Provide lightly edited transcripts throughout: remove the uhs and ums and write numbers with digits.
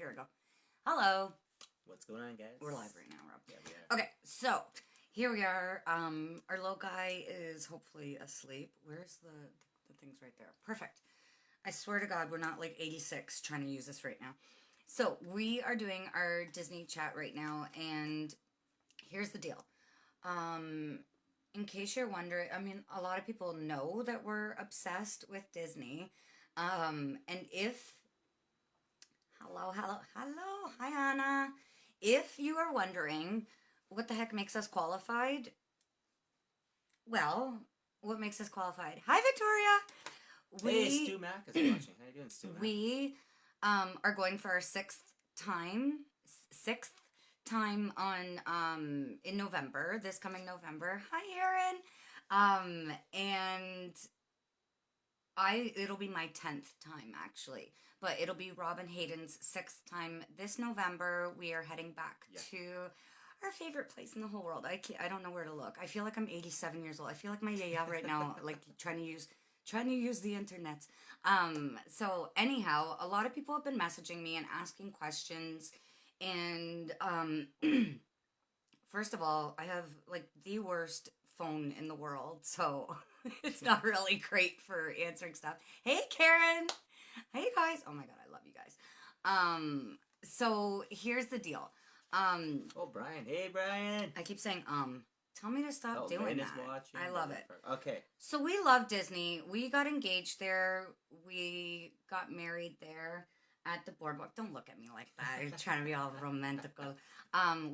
Here we go. Hello. What's going on, guys? We're live right now, Rob. Yeah, we are. Okay, so here we are. Our little guy is hopefully asleep. Where's the things right there? Perfect. I swear to God, we're not like 86 trying to use this right now. So we are doing our Disney chat right now, and here's the deal. In case you're wondering, I mean, a lot of people know that we're obsessed with Disney. And if hello, hi Anna. If you are wondering what the heck makes us qualified, well, what makes us qualified? Hi Victoria. Hey, Stu Mac is watching. How you doing, Stu Mac? We are going for our sixth time on in November, this coming November. Hi Aaron. And it'll be my 10th time actually, but it'll be Robin Hayden's 6th time this November. We are heading back to our favorite place in the whole world. I don't know where to look. I feel like I'm 87 years old. I feel like my yaya right now, like trying to use the internet. So anyhow, a lot of people have been messaging me and asking questions, and first of all, I have like the worst phone in the world, so it's not really great for answering stuff. Hey Karen. Hey guys. Oh my god, I love you guys. So here's the deal. Oh, Brian. Hey, Brian. I keep saying tell me to stop doing Lynn that. is watching. I love it. Okay. So we love Disney. We got engaged there. We got married there at the boardwalk. Don't look at me like that. You're trying to be all romantical.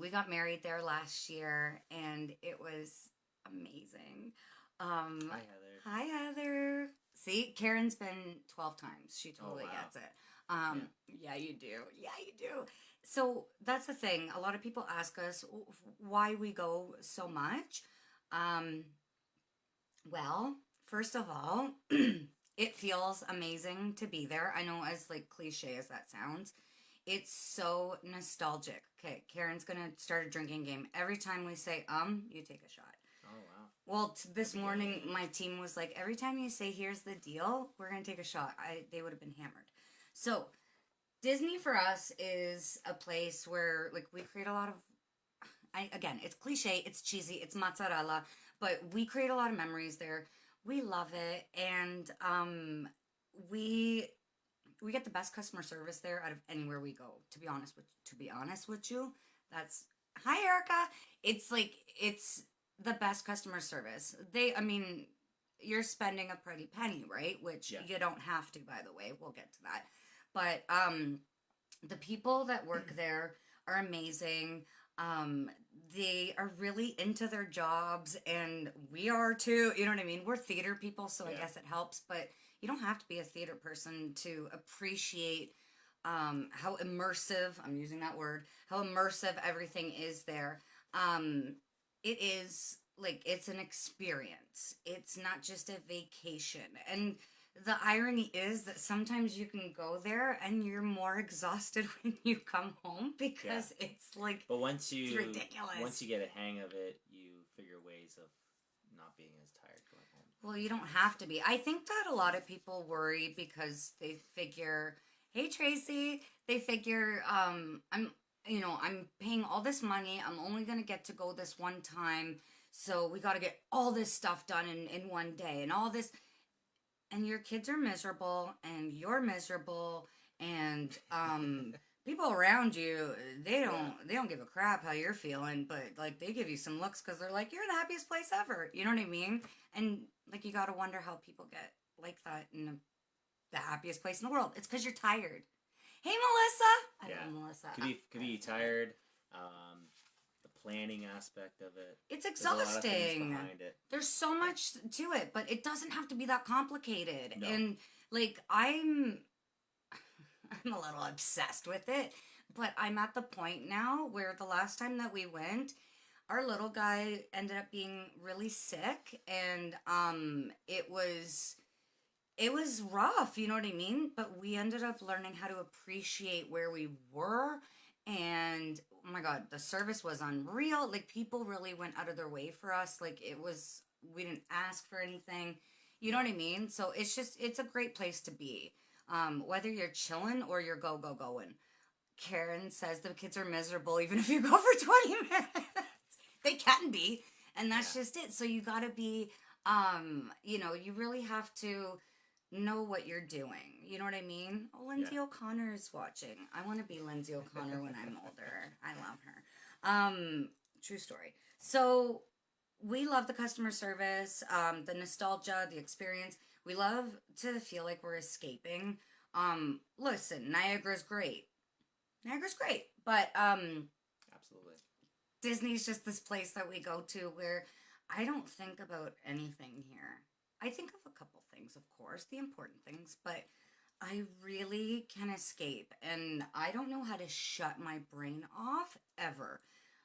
We got married there last year, and it was amazing. Hi, Heather. Hi, Heather. See, Karen's been 12 times. She totally wow. gets it. Yeah, you do. Yeah, you do. So that's the thing. A lot of people ask us why we go so much. Well, first of all, it feels amazing to be there. I know, as like cliche as that sounds, it's so nostalgic. Okay, Karen's gonna start a drinking game. Every time we say you take a shot. Oh, wow. Well, this morning my team was like, every time you say here's the deal, we're gonna take a shot. They would have been hammered. So Disney for us is a place where like we create a lot of again, it's cliche, it's cheesy, it's mozzarella, but we create a lot of memories there. We love it, and we we get the best customer service there out of anywhere we go. To be honest with you, that's hi Erica. It's like it's the best customer service. I mean, you're spending a pretty penny, right? Which you don't have to, by the way. We'll get to that. But the people that work there are amazing. They are really into their jobs, and we are too. You know what I mean? We're theater people, so I guess it helps. But you don't have to be a theater person to appreciate how immersive, I'm using that word, how immersive everything is there. It is like it's an experience. It's not just a vacation. And the irony is that sometimes you can go there and you're more exhausted when you come home because it's like But once it's ridiculous. Once you get a hang of it, you figure ways of not being as tired going home. Well, you don't have to be. I think that a lot of people worry because they figure, hey Tracy, they figure I'm paying all this money. I'm only going to get to go this one time. So we got to get all this stuff done in one day and all this, and your kids are miserable and you're miserable, and people around you, they don't give a crap how you're feeling, but like they give you some looks because they're like, you're in the happiest place ever. You know what I mean? And like you got to wonder how people get like that in the happiest place in the world. It's because you're tired. Hey Melissa. I love Melissa. Could be tired. The planning aspect of it. It's There's a lot of things exhausting. behind it. There's so much to it, but it doesn't have to be that complicated. No. And like I'm a little obsessed with it, but I'm at the point now where the last time that we went, our little guy ended up being really sick, and it was rough, you know what I mean? But we ended up learning how to appreciate where we were, and oh my god, the service was unreal. Like people really went out of their way for us. Like we didn't ask for anything. You know what I mean? So it's a great place to be. Whether you're chilling or you're going. Karen says the kids are miserable even if you go for 20 minutes. They can be. And that's just it. So you got to be, you really have to know what you're doing. You know what I mean? Oh, Lindsay O'Connor is watching. I want to be Lindsay O'Connor when I'm older. I love her. True story. So we love the customer service, the nostalgia, the experience. We love to feel like we're escaping. Listen, Niagara's great. Niagara's great, but Absolutely. Disney's just this place that we go to where I don't think about anything here. I think of a couple things, of course, the important things, but I really can escape, and I don't know how to shut my brain off ever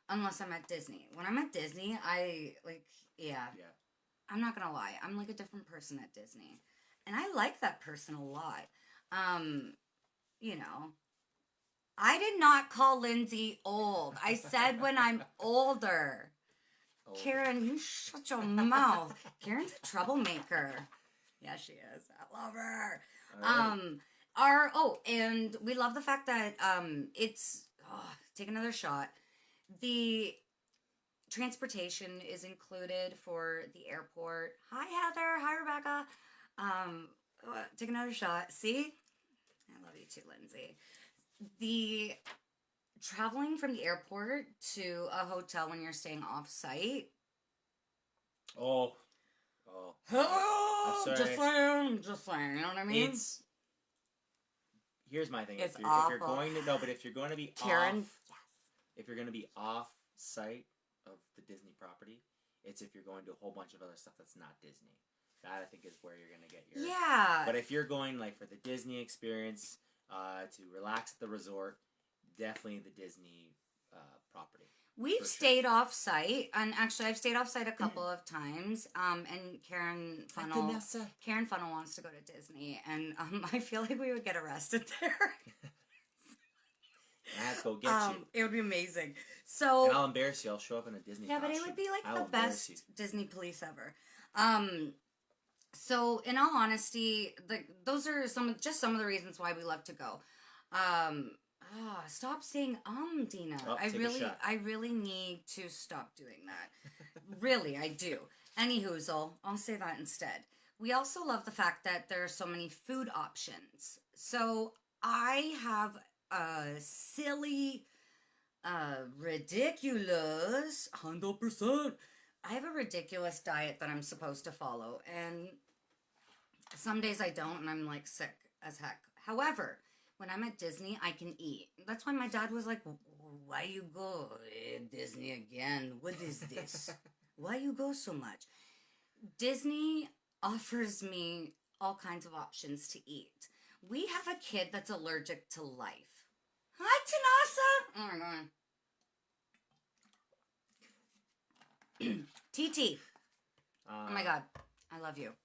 unless I'm at Disney. When I'm at Disney, yeah, Yeah. I'm not gonna lie, I'm like a different person at Disney, and I like that person a lot. Um, you know, I did not call Lindsay old. I said when I'm older. Oh, Karen, you shut your mouth. Karen's a troublemaker. Yeah, she is. I love her. all And we love the fact that take another shot. The transportation is included for the airport. Hi Heather. Hi Rebecca. Take another shot. See? I love you too, Lindsay. The traveling from the airport to a hotel when you're staying off site. Oh. Oh, I'm just sorry. saying, you know what I mean? Here's my thing. It's if you're awful. going to, no, but if you're going to be Karen, if you're going to be off site of the Disney property, it's if you're going to a whole bunch of other stuff that's not Disney. That I think is where you're going to get your. Yeah. But if you're going like for the Disney experience, to relax at the resort, definitely the Disney property. We've stayed off site, and actually, I've stayed off site a couple of times. And Karen Funnel wants to go to Disney, and I feel like we would get arrested there. I have to go get you. It would be amazing. So and I'll embarrass you. I'll show up in a Disney. Yeah, but it costume. would be like I will the best you. Disney police ever. So in all honesty, those are some of the reasons why we love to go. Stop saying Dina. Oh, I really need to stop doing that. Really, I do. Any hoozle, I'll say that instead. We also love the fact that there are so many food options. So I have a silly, ridiculous 100%. I have a ridiculous diet that I'm supposed to follow, and some days I don't, and I'm like sick as heck. However, when I'm at Disney, I can eat. That's why my dad was like, "Why you go Disney again? What is this? Why you go so much?" Disney offers me all kinds of options to eat. We have a kid that's allergic to life. Hi, Tanasa. Oh my god. TT. Oh my god, I love you.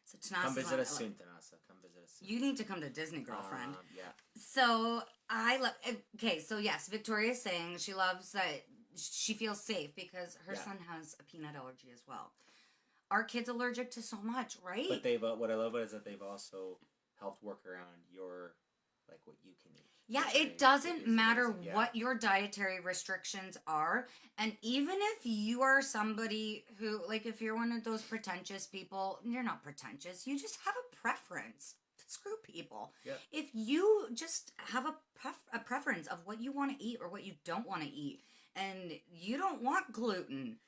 So Tanasa, come visit us soon, Tanasa. Come visit us soon. You need to come to Disney, girlfriend. Yeah. So I love. Okay, so yes, Victoria's saying she loves that she feels safe because her son has a peanut allergy as well. Our kid's allergic to so much, right? But they've what I love is that they've also helped work around your what you can eat. Yeah, it doesn't matter what your dietary restrictions are. And even if you are somebody who, if you're one of those pretentious people, you're not pretentious. You just have a preference. Screw people. Yeah. If you just have a preference of what you want to eat or what you don't want to eat, and you don't want gluten,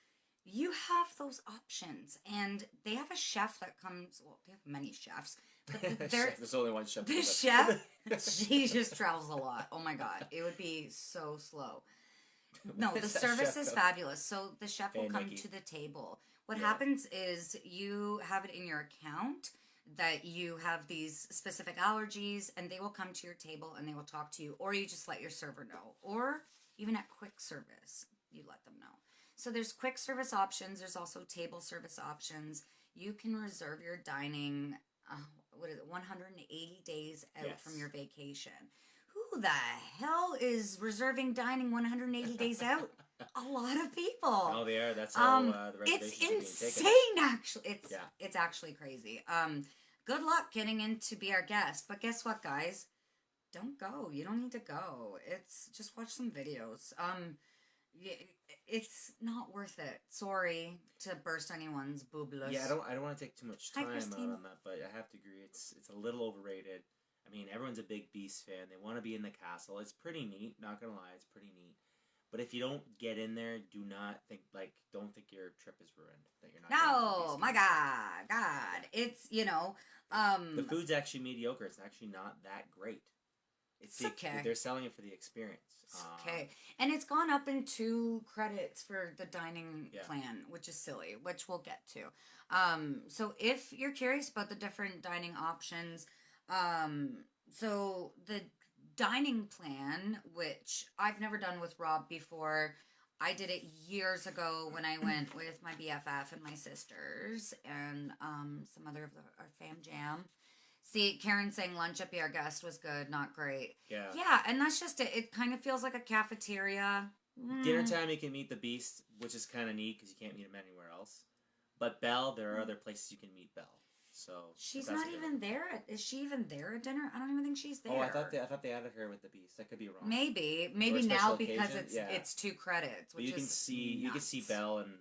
you have those options. And they have a chef that comes, well, they have many chefs. But there's only one chef. The chef, she just travels a lot. Oh my god, it would be so slow. No, the service is fabulous. So the chef will come to the table. What happens is you have it in your account that you have these specific allergies, and they will come to your table and they will talk to you, or you just let your server know, or even at quick service, you let them know. So there's quick service options. There's also table service options. You can reserve your dining. 180 days out from your vacation. Who the hell is reserving dining 180 days out? A lot of people. Oh, they are. That's how the it's insane. Actually, it's actually crazy. Good luck getting in to be our guest. But guess what, guys? don't go. You don't need to go. It's just watch some videos. It's not worth it. Sorry to burst anyone's boobless. Yeah, I don't want to take too much Hi, time out Christine. on that, but I have to agree, it's a little overrated. I mean, everyone's a big Beast fan. They want to be in the castle. It's pretty neat. Not gonna lie, it's pretty neat. But if you don't get in there, don't think your trip is ruined. That you're not. No, my God. It's The food's actually mediocre. It's actually not that great. It's okay. They're selling it for the experience. It's okay. And it's gone up in 2 credits for the dining plan, which is silly, which we'll get to. So if you're curious about the different dining options, so the dining plan, which I've never done with Rob before, I did it years ago when I went with my BFF and my sisters and some other of our fam jam. See, Karen saying lunch at Be Our Guest was good, not great. Yeah. Yeah, and that's just it. It kind of feels like a cafeteria. Dinner time, you can meet the Beast, which is kind of neat because you can't meet him anywhere else. But Belle, there are other places you can meet Belle. So she's not even there. Is she even there at dinner? I don't even think she's there. Oh, I thought they added her with the Beast. I could be wrong. Maybe now because it's 2 credits. But which you can is see nuts. You can see Belle and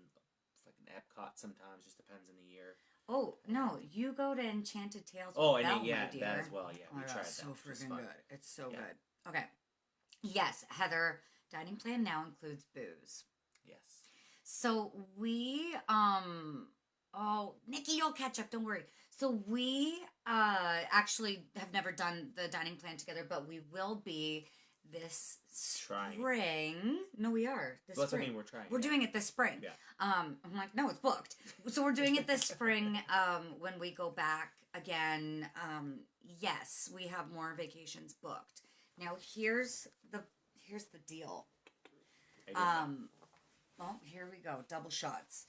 like an Epcot sometimes. Just depends on the year. Oh no, you go to Enchanted Tales. Oh, with and Belle, yeah, my dear. that as well. Yeah, Oh, we tried that. So freaking good. It's so Yeah. good. Okay. Yes, Heather. Dining plan now includes booze. Yes. So we oh, Nikki, you'll catch up, don't worry. So we actually have never done the dining plan together, but we will be this spring. No, we are. This Well, that's what spring. I mean, we're trying. We're doing it this spring. Yeah. I'm like, no, it's booked. So we're doing it this spring when we go back again. Yes, we have more vacations booked. Now here's the deal. Well, here we go. Double shots.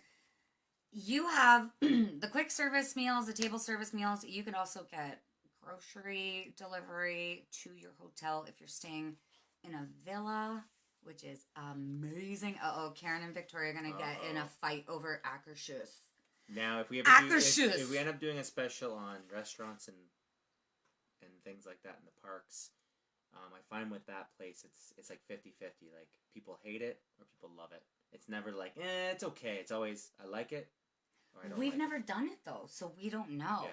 You have the quick service meals, the table service meals. You can also get grocery delivery to your hotel if you're staying in a villa, which is amazing. Karen and Victoria are going to get in a fight over Akershus. Now, if we end up doing a special on restaurants and things like that in the parks, I find with that place, it's like 50-50. Like, people hate it or people love it. It's never like, it's okay. It's always, I like it or I don't We've like never it. done it, though, so we don't know. Yeah.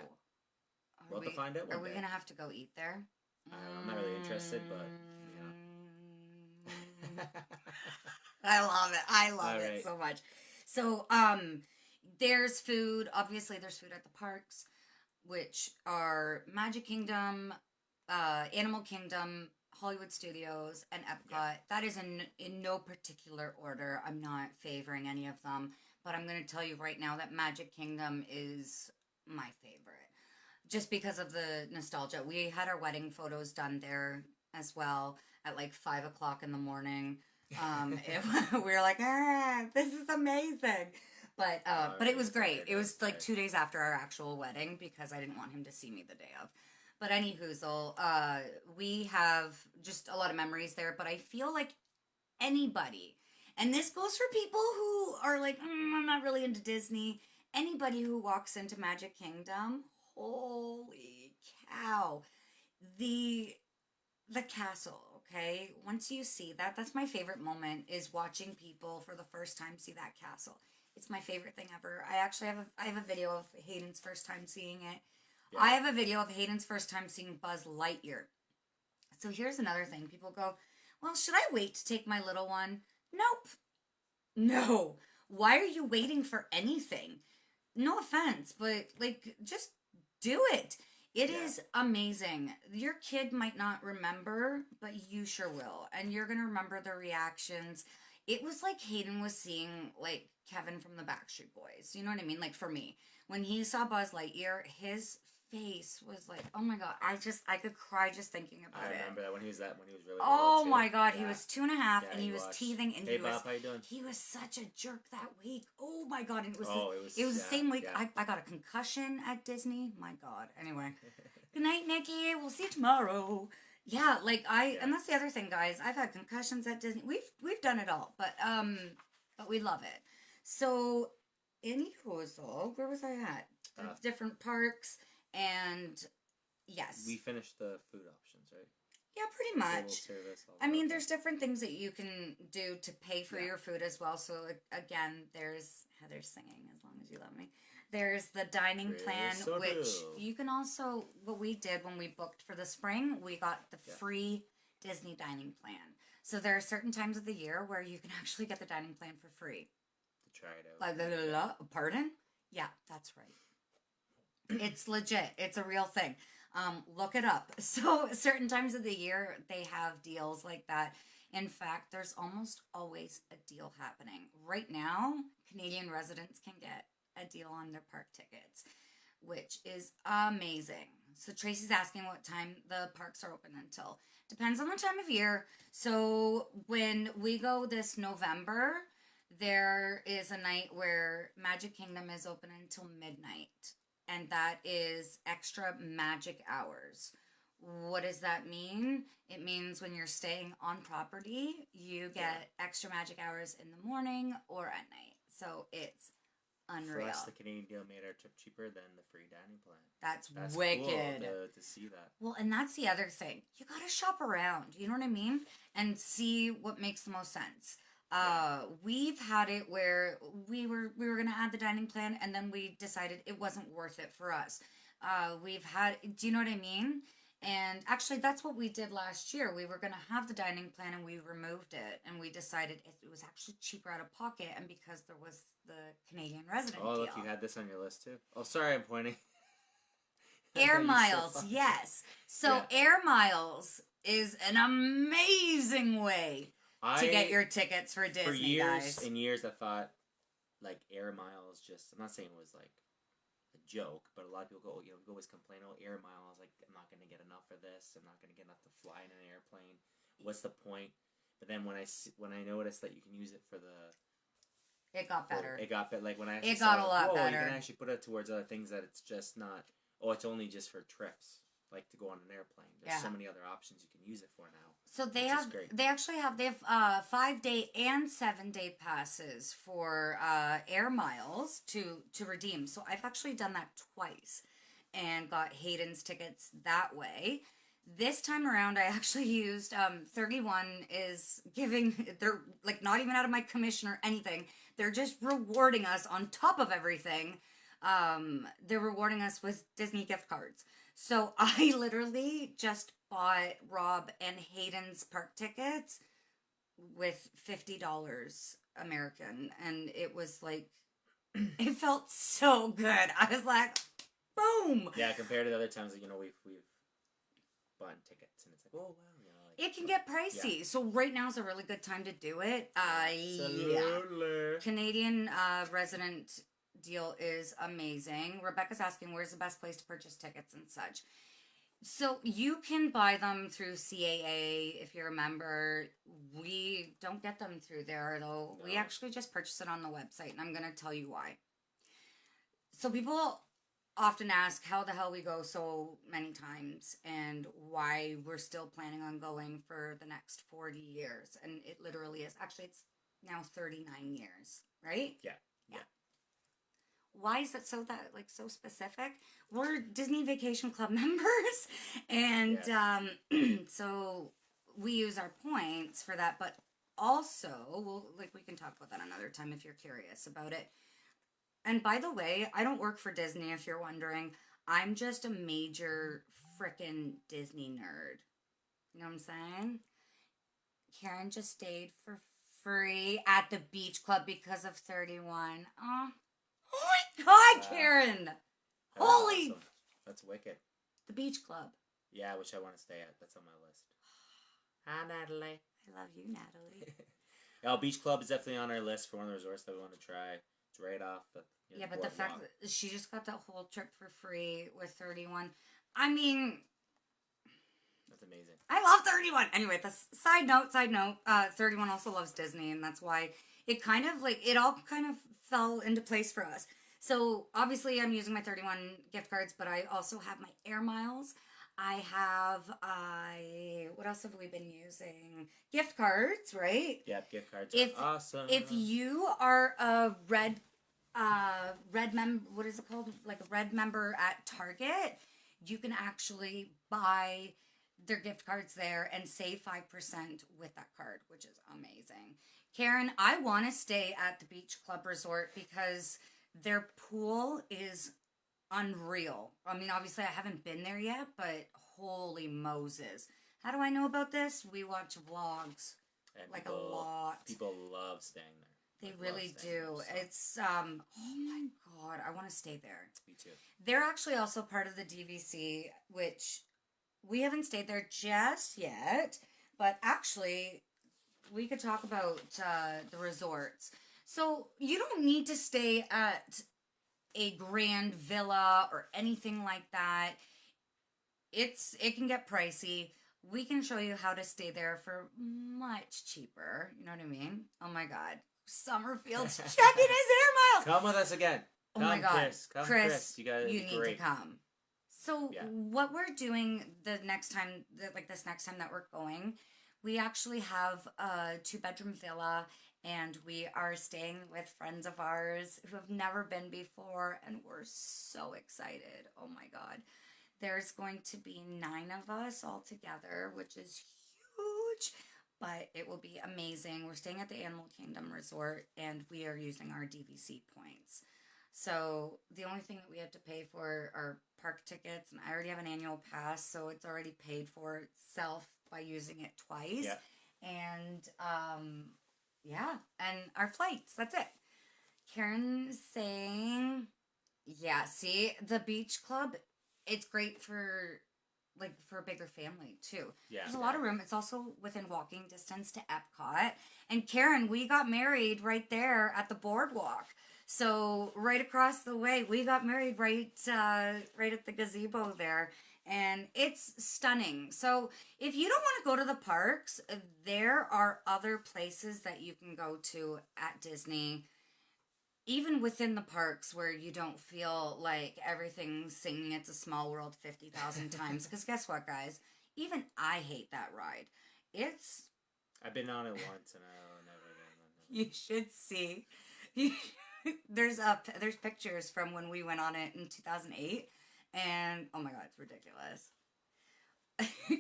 We'll have to find out one Are we day. going to have to go eat there? I'm not really interested, but, I love it. I love All it right. so much. So, there's food. Obviously, there's food at the parks, which are Magic Kingdom, Animal Kingdom, Hollywood Studios, and Epcot. Yeah. That is in no particular order. I'm not favoring any of them, but I'm going to tell you right now that Magic Kingdom is my favorite. Just because of the nostalgia. We had our wedding photos done there as well at like 5 o'clock in the morning. We were like, this is amazing. But it was great. It was like 2 days after our actual wedding because I didn't want him to see me the day of. But anywhoozle, we have just a lot of memories there. But I feel like anybody, and this goes for people who are like, I'm not really into Disney. Anybody who walks into Magic Kingdom, holy cow, the castle. Okay, once you see that, that's my favorite moment is watching people for the first time see that castle. It's my favorite thing ever. I actually have a video of Hayden's first time seeing it. Yeah. I have a video of Hayden's first time seeing Buzz Lightyear. So here's another thing. People go, well, should I wait to take my little one? Nope. No. Why are you waiting for anything? No offense, but like, just do it. It is amazing. Your kid might not remember, but you sure will. And you're going to remember the reactions. It was like Hayden was seeing, like, Kevin from the Backstreet Boys. You know what I mean? Like, for me. When he saw Buzz Lightyear, his face was like, oh my God. I could cry just thinking about it. I remember that when he was really oh little, my God. Yeah. He was 2.5 and he was teething. And hey, Bob, how you doing? He was such a jerk that week. Oh my God. And it was the yeah, same week. Yeah. I got a concussion at Disney. My God. Anyway. Good night, Nikki. We'll see you tomorrow. Yeah, like and that's the other thing, guys. I've had concussions at Disney. We've done it all, but we love it. So, anywho, where was I at? Different parks, and yes, we finished the food options, right? Yeah, pretty Table much. service. All I mean, that. there's different things that you can do to pay for your food as well. So like, again, there's Heather's singing "As Long as You Love Me." There's the dining plan, So which true. you can also. What we did when we booked for the spring, we got the free Disney dining plan. So there are certain times of the year where you can actually get the dining plan for free. To try it out. Like, pardon? Yeah, that's right. It's legit. It's a real thing. Look it up. So certain times of the year they have deals like that. In fact, there's almost always a deal happening. Right now, Canadian residents can get a deal on their park tickets, which is amazing. So Tracy's asking what time the parks are open until. Depends on the time of year. So when we go this November, there is a night where Magic Kingdom is open until midnight, and that is extra magic hours. What does that mean? It means when you're staying on property, you get extra magic hours in the morning or at night. So it's unreal. For us, the Canadian deal made our trip cheaper than the free dining plan. That's wicked. Cool to see that. Well, and that's the other thing. You gotta shop around. You know what I mean? And see what makes the most sense. We've had it where we were gonna add the dining plan, and then we decided it wasn't worth it for us. We've had, do you know what I mean? And actually, that's what we did last year. We were gonna have the dining plan, and we removed it, and we decided it was actually cheaper out of pocket, and because there was the Canadian resident Oh, deal. look, you had this on your list too. Oh, sorry, I'm pointing. Air Miles, yes. So Air Miles is an amazing way to get your tickets for Disney, for years guys. and years, I thought like Air Miles just. I'm not saying it was like a joke, but a lot of people go, always complain, oh, Air Miles, like I'm not gonna get enough for this. I'm not gonna get enough to fly in an airplane. What's the point? But then when I noticed that you can use it for the. It got better. It got better. Like when I it got a lot better. You can actually put it towards other things that it's just not. Oh, it's only just for trips, like to go on an airplane. There's so many other options you can use it for now. So they have 5-day and 7-day passes for Air Miles to redeem. So I've actually done that twice and got Hayden's tickets that way. This time around, I actually used 31 is giving, they're like not even out of my commission or anything. They're just rewarding us on top of everything. They're rewarding us with Disney gift cards. So I literally just bought Rob and Hayden's park tickets with $50 American, and it was like, it felt so good. I was like, boom. Yeah, compared to the other times that we've bought tickets, and it's like, oh wow, it can get pricey. Yeah. So right now is a really good time to do it. Absolutely. Canadian resident deal is amazing. Rebecca's asking where's the best place to purchase tickets and such. So you can buy them through CAA if you're a member. We don't get them through there though. No. We actually just purchase it on the website, and I'm going to tell you why. So people often ask how the hell we go so many times and why we're still planning on going for the next 40 years. And it literally is. Actually, it's now 39 years, right? Yeah. Why is it so specific? We're Disney Vacation Club members, and so we use our points for that. But also, we can talk about that another time if you're curious about it. And by the way, I don't work for Disney. If you're wondering, I'm just a major frickin' Disney nerd. You know what I'm saying? Karen just stayed for free at the beach club because of 31. Oh my God, Karen! Holy! Awesome. That's wicked. The beach club. Yeah, which I want to stay at. That's on my list. Hi, Natalie. I love you, Natalie. Beach club is definitely on our list for one of the resorts that we want to try. It's right off the. But the fact that she just got that whole trip for free with 31. I mean. That's amazing. I love 31. Anyway, that's side note. 31 also loves Disney, and that's why it kind of it all kind of fell into place for us. So obviously I'm using my 31 gift cards, but I also have my Air Miles. I have what else have we been using? Gift cards, right? Yeah, gift cards are awesome. If you are a red member, what is it called? Like a red member at Target, you can actually buy their gift cards there and save 5% with that card, which is amazing. Karen, I want to stay at the Beach Club Resort because their pool is unreal. I mean, obviously, I haven't been there yet, but holy Moses. How do I know about this? We watch vlogs And like a lot. People love staying there. They Like, really do. so. It's oh my god, I want to stay there. Me too. They're actually also part of the DVC, which we haven't stayed there just yet, but actually we could talk about the resorts. So you don't need to stay at a grand villa or anything like that. It can get pricey. We can show you how to stay there for much cheaper. You know what I mean? Oh my god. Summerfield's checking his air miles. Come with us again. Oh my god. Chris. Come, Chris. You need to come. So what we're doing the next time, this next time that we're going, we actually have a 2-bedroom villa, and we are staying with friends of ours who have never been before, and we're so excited. Oh my god. There's going to be 9 of us all together, which is huge, but it will be amazing. We're staying at the Animal Kingdom Resort, and we are using our DVC points. So the only thing that we have to pay for are park tickets, and I already have an annual pass, so it's already paid for itself by using it twice. Yeah. And and our flights. That's it. Karen's saying, yeah, see, the beach club, it's great for a bigger family too. Yeah. There's a lot of room. It's also within walking distance to Epcot. And Karen, we got married right there at the boardwalk. So right across the way, we got married right at the gazebo there, and it's stunning. So if you don't want to go to the parks, there are other places that you can go to at Disney, even within the parks, where you don't feel like everything's singing "It's a Small World" 50,000 times. Because guess what, guys? Even I hate that ride. I've been on it once, and I'll never again. You should see. There's pictures from when we went on it in 2008, and oh my god, it's ridiculous.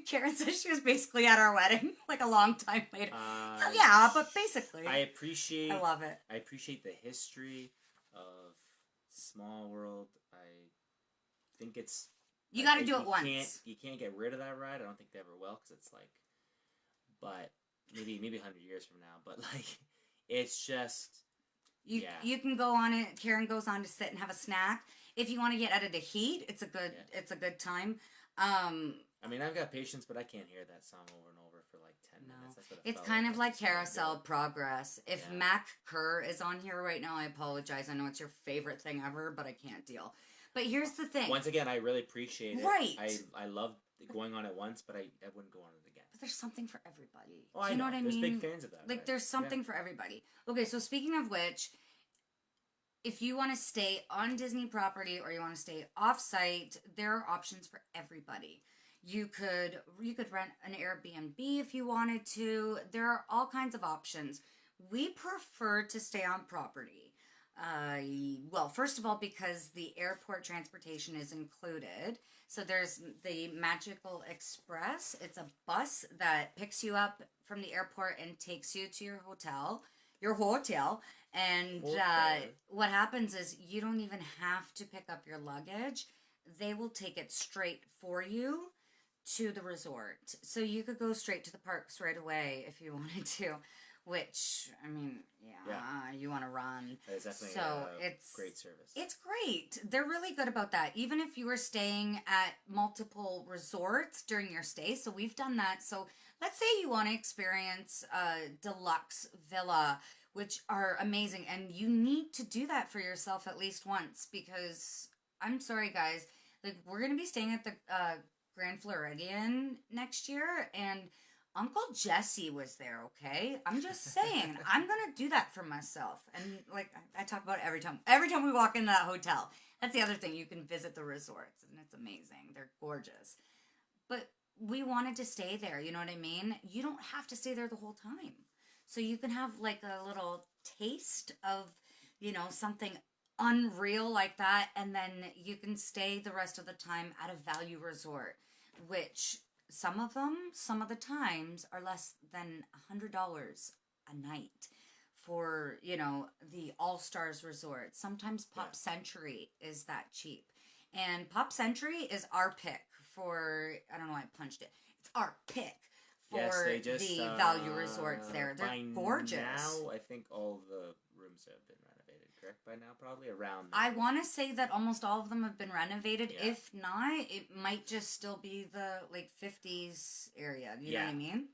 Karen says she was basically at our wedding, like a long time later. Yeah, but basically, I love it. I appreciate the history of Small World. I think it's you got to do it once. You can't get rid of that ride. I don't think they ever will, because it's like, but maybe 100 years from now. But like, it's just. You can go on it. Karen goes on to sit and have a snack. If you want to get out of the heat, it's a good time. I mean, I've got patience, but I can't hear that song over and over for like 10 minutes. That's what it's kind of like Carousel Progress. If Mac Kerr is on here right now, I apologize. I know it's your favorite thing ever, but I can't deal. But here's the thing. Once again, I really appreciate it. Right. I love going on it once, but I wouldn't go on it again. But there's something for everybody. Oh, you know what I mean? There's big fans of that. Like, there's something for everybody. Okay, so speaking of which, if you want to stay on Disney property or you want to stay off-site, there are options for everybody. You could rent an Airbnb if you wanted to. There are all kinds of options. We prefer to stay on property. Well, first of all, because the airport transportation is included. So there's the Magical Express. It's a bus that picks you up from the airport and takes you to your hotel. And what happens is you don't even have to pick up your luggage. They will take it straight for you to the resort. So you could go straight to the parks right away if you wanted to, which, I mean, you want to run. It's definitely it's great service. It's great. They're really good about that. Even if you were staying at multiple resorts during your stay. So we've done that. So let's say you want to experience a deluxe villa, which are amazing, and you need to do that for yourself at least once, because I'm sorry, guys, like, we're gonna be staying at the Grand Floridian next year, and Uncle Jesse was there. Okay, I'm just saying, I'm gonna do that for myself, and like I talk about it every time we walk into that hotel. That's the other thing. You can visit the resorts, and it's amazing. They're gorgeous, but we wanted to stay there. You know what I mean? You don't have to stay there the whole time. So you can have like a little taste of, something unreal like that, and then you can stay the rest of the time at a value resort, which some of them, some of the times, are less than $100 a night for, the All Stars Resort. Sometimes Yeah. Pop Century is that cheap. And Pop Century is our pick for, I don't know why I punched it. It's our pick Yes, for they just the value resorts there. They're by gorgeous. now, I think all the rooms have been renovated. Correct? By now, probably around. I want to say that almost all of them have been renovated. Yeah. If not, it might just still be the like 50s area. You know Yeah. what I mean?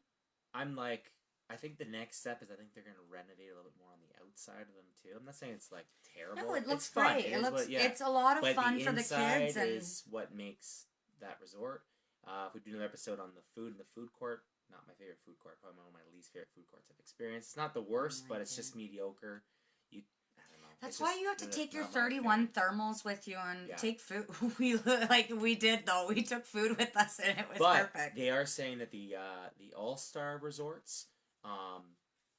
I'm like, I think the next step is I think they're going to renovate a little bit more on the outside of them too. I'm not saying it's like terrible. No, it looks it's fun. great. It is looks. what- yeah. It's a lot of But fun the for the inside kids, and is what makes that resort. If we do another episode on the food in the food court, not my favorite food court, probably one of my least favorite food courts I've experienced. It's not the worst, but it's just mediocre. I don't know. that's It's why just- you have to take your not my 31 thing. thermals with you and Yeah. take food. We did though. We took food with us, and it was But perfect. they are saying that the All-Star resorts, Their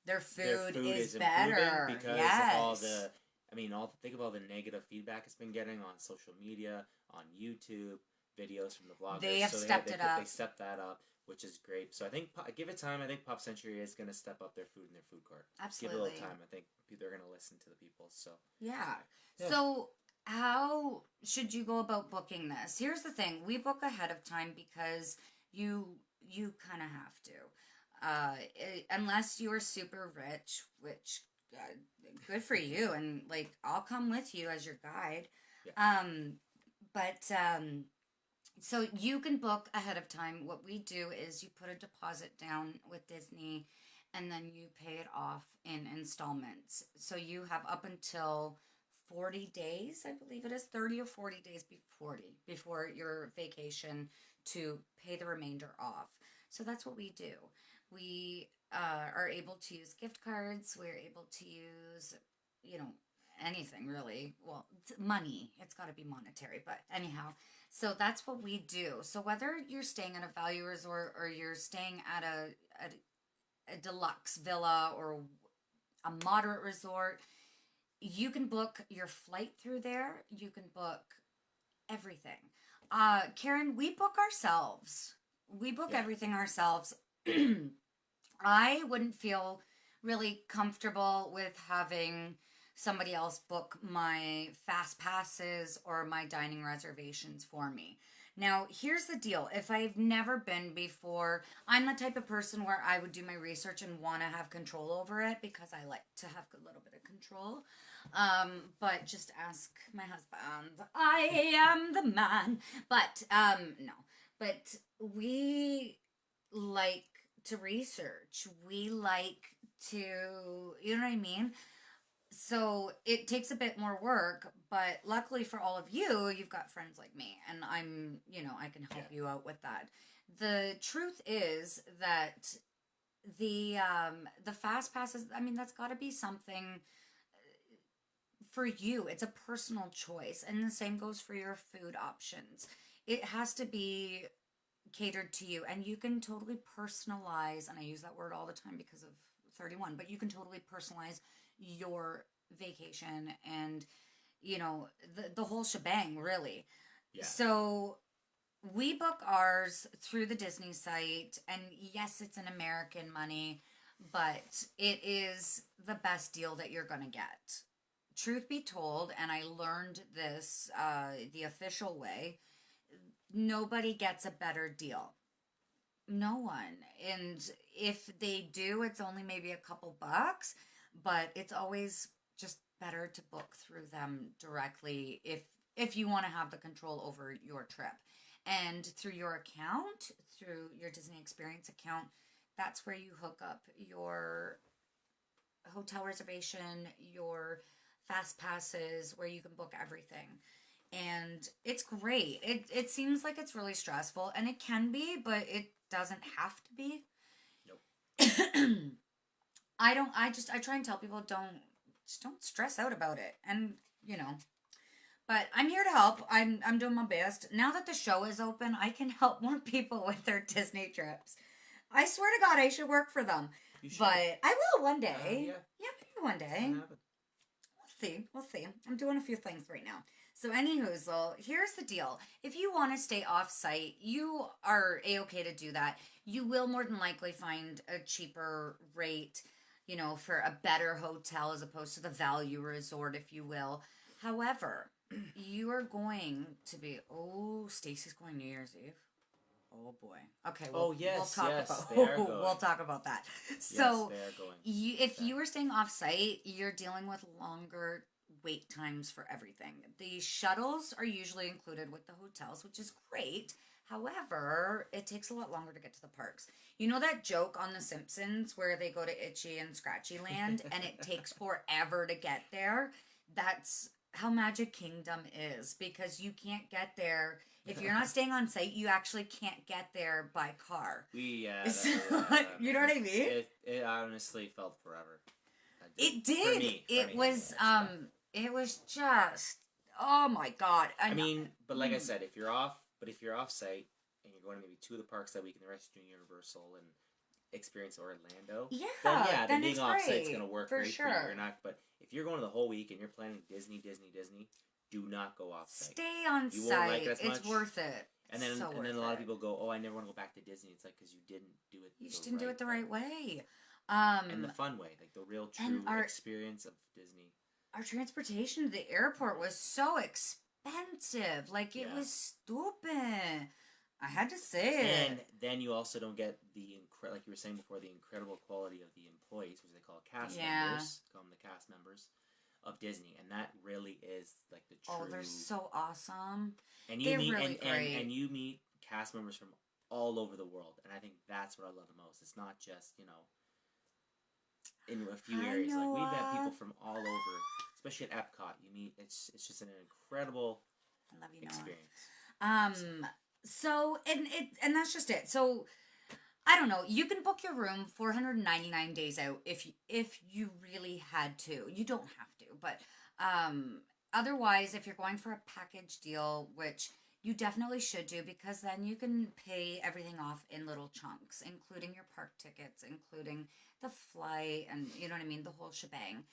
their food food is improving better. because Yes. of all the. I mean, think of all the negative feedback it's been getting on social media, on YouTube, videos from the vloggers. They have stepped it up. They stepped that up, which is great. So I think give it time. I think Pop Century is going to step up their food in their food court. Absolutely. Give it a little time. I think they're going to listen to the people. So Yeah. Yeah. So, how should you go about booking this? Here's the thing: we book ahead of time because you kind of have to, unless you are super rich, which good for you, and like I'll come with you as your guide. Yeah. So you can book ahead of time. What we do is you put a deposit down with Disney, and then you pay it off in installments. So you have up until 40 days, I believe it is, 30 or 40 days before your vacation to pay the remainder off. So that's what we do. We are able to use gift cards. We're able to use, anything really. Well, money. It's got to be monetary, but anyhow. So that's what we do. So whether you're staying at a value resort or you're staying at a deluxe villa or a moderate resort, you can book your flight through there. You can book everything. Karen, we book ourselves. We book everything ourselves. I wouldn't feel really comfortable with having somebody else book my fast passes or my dining reservations for me. Now, here's the deal. If I've never been before, I'm the type of person where I would do my research and want to have control over it because I like to have a little bit of control. But just ask my husband. I am the man. But, no. But we like to research. We like to, you know what I mean? So it takes a bit more work, but luckily for all of you, you've got friends like me, and I'm, I can help you out with that. The truth is that the fast passes, I mean, that's got to be something for you. It's a personal choice, and the same goes for your food options. It has to be catered to you, and you can totally personalize, and I use that word all the time because of 31, but you can totally personalize your vacation and the whole shebang, really. Yeah. So we book ours through the Disney site, and yes, it's an American money, but it is the best deal that you're gonna get. Truth be told, and I learned this the official way, nobody gets a better deal. No one. And if they do, it's only maybe a couple bucks, but it's always just better to book through them directly if you want to have the control over your trip. And through your account, through your Disney Experience account, that's where you hook up your hotel reservation, your fast passes, where you can book everything. And it's great. It seems like it's really stressful, and it can be, but it doesn't have to be. Nope. I try and tell people don't stress out about it. And, but I'm here to help. I'm doing my best. Now that the show is open, I can help more people with their Disney trips. I swear to God, I should work for them. You should. But I will one day. Yeah. Yeah, maybe one day. We'll see. I'm doing a few things right now. So, anywho, here's the deal. If you want to stay off site, you are a-okay to do that. You will more than likely find a cheaper rate, for a better hotel as opposed to the value resort, if you will. However, you are going to be. Oh, Stacy's going New Year's Eve. Oh boy. Okay. Oh yes, we'll talk yes, about. they are going. We'll talk about that. Yes, So, they are going. if you were staying off site, you're dealing with longer wait times for everything. The shuttles are usually included with the hotels, which is great. However, it takes a lot longer to get to the parks. You know that joke on The Simpsons where they go to Itchy and Scratchy Land and it takes forever to get there? That's how Magic Kingdom is, because you can't get there. If you're not staying on site, you actually can't get there by car. You know what I mean? It honestly felt forever. It did. For me, it was just, oh my god. I mean, but like I said, if you're off site and you're going to maybe 2 of the parks that week and the rest you're doing Universal and experience Orlando, then being off site's gonna work for great sure. for you. You're not, but if you're going the whole week and you're planning Disney, do not go off site. Stay on you site. Won't like it as it's much. worth it. And then a lot of people go, oh, I never want to go back to Disney. It's like because you didn't do it. You just didn't do it the right way. And the fun way, like the real true experience of Disney. Our transportation to the airport was so expensive. Like it was stupid. I had to say it. And then you also don't get like you were saying before, the incredible quality of the employees, which they call cast members. Call them the cast members of Disney, and that really is like the true. Oh, they're so awesome. And you and you meet cast members from all over the world, and I think that's what I love the most. It's not just in a few areas. Like we've met people from all over, especially at Epcot. You meet it's just an incredible experience. So and that's just it. So I don't know. You can book your room 499 days out if you really had to. You don't have to, but otherwise, if you're going for a package deal, which you definitely should do, because then you can pay everything off in little chunks, including your park tickets, including the flight, and you know what I mean, the whole shebang.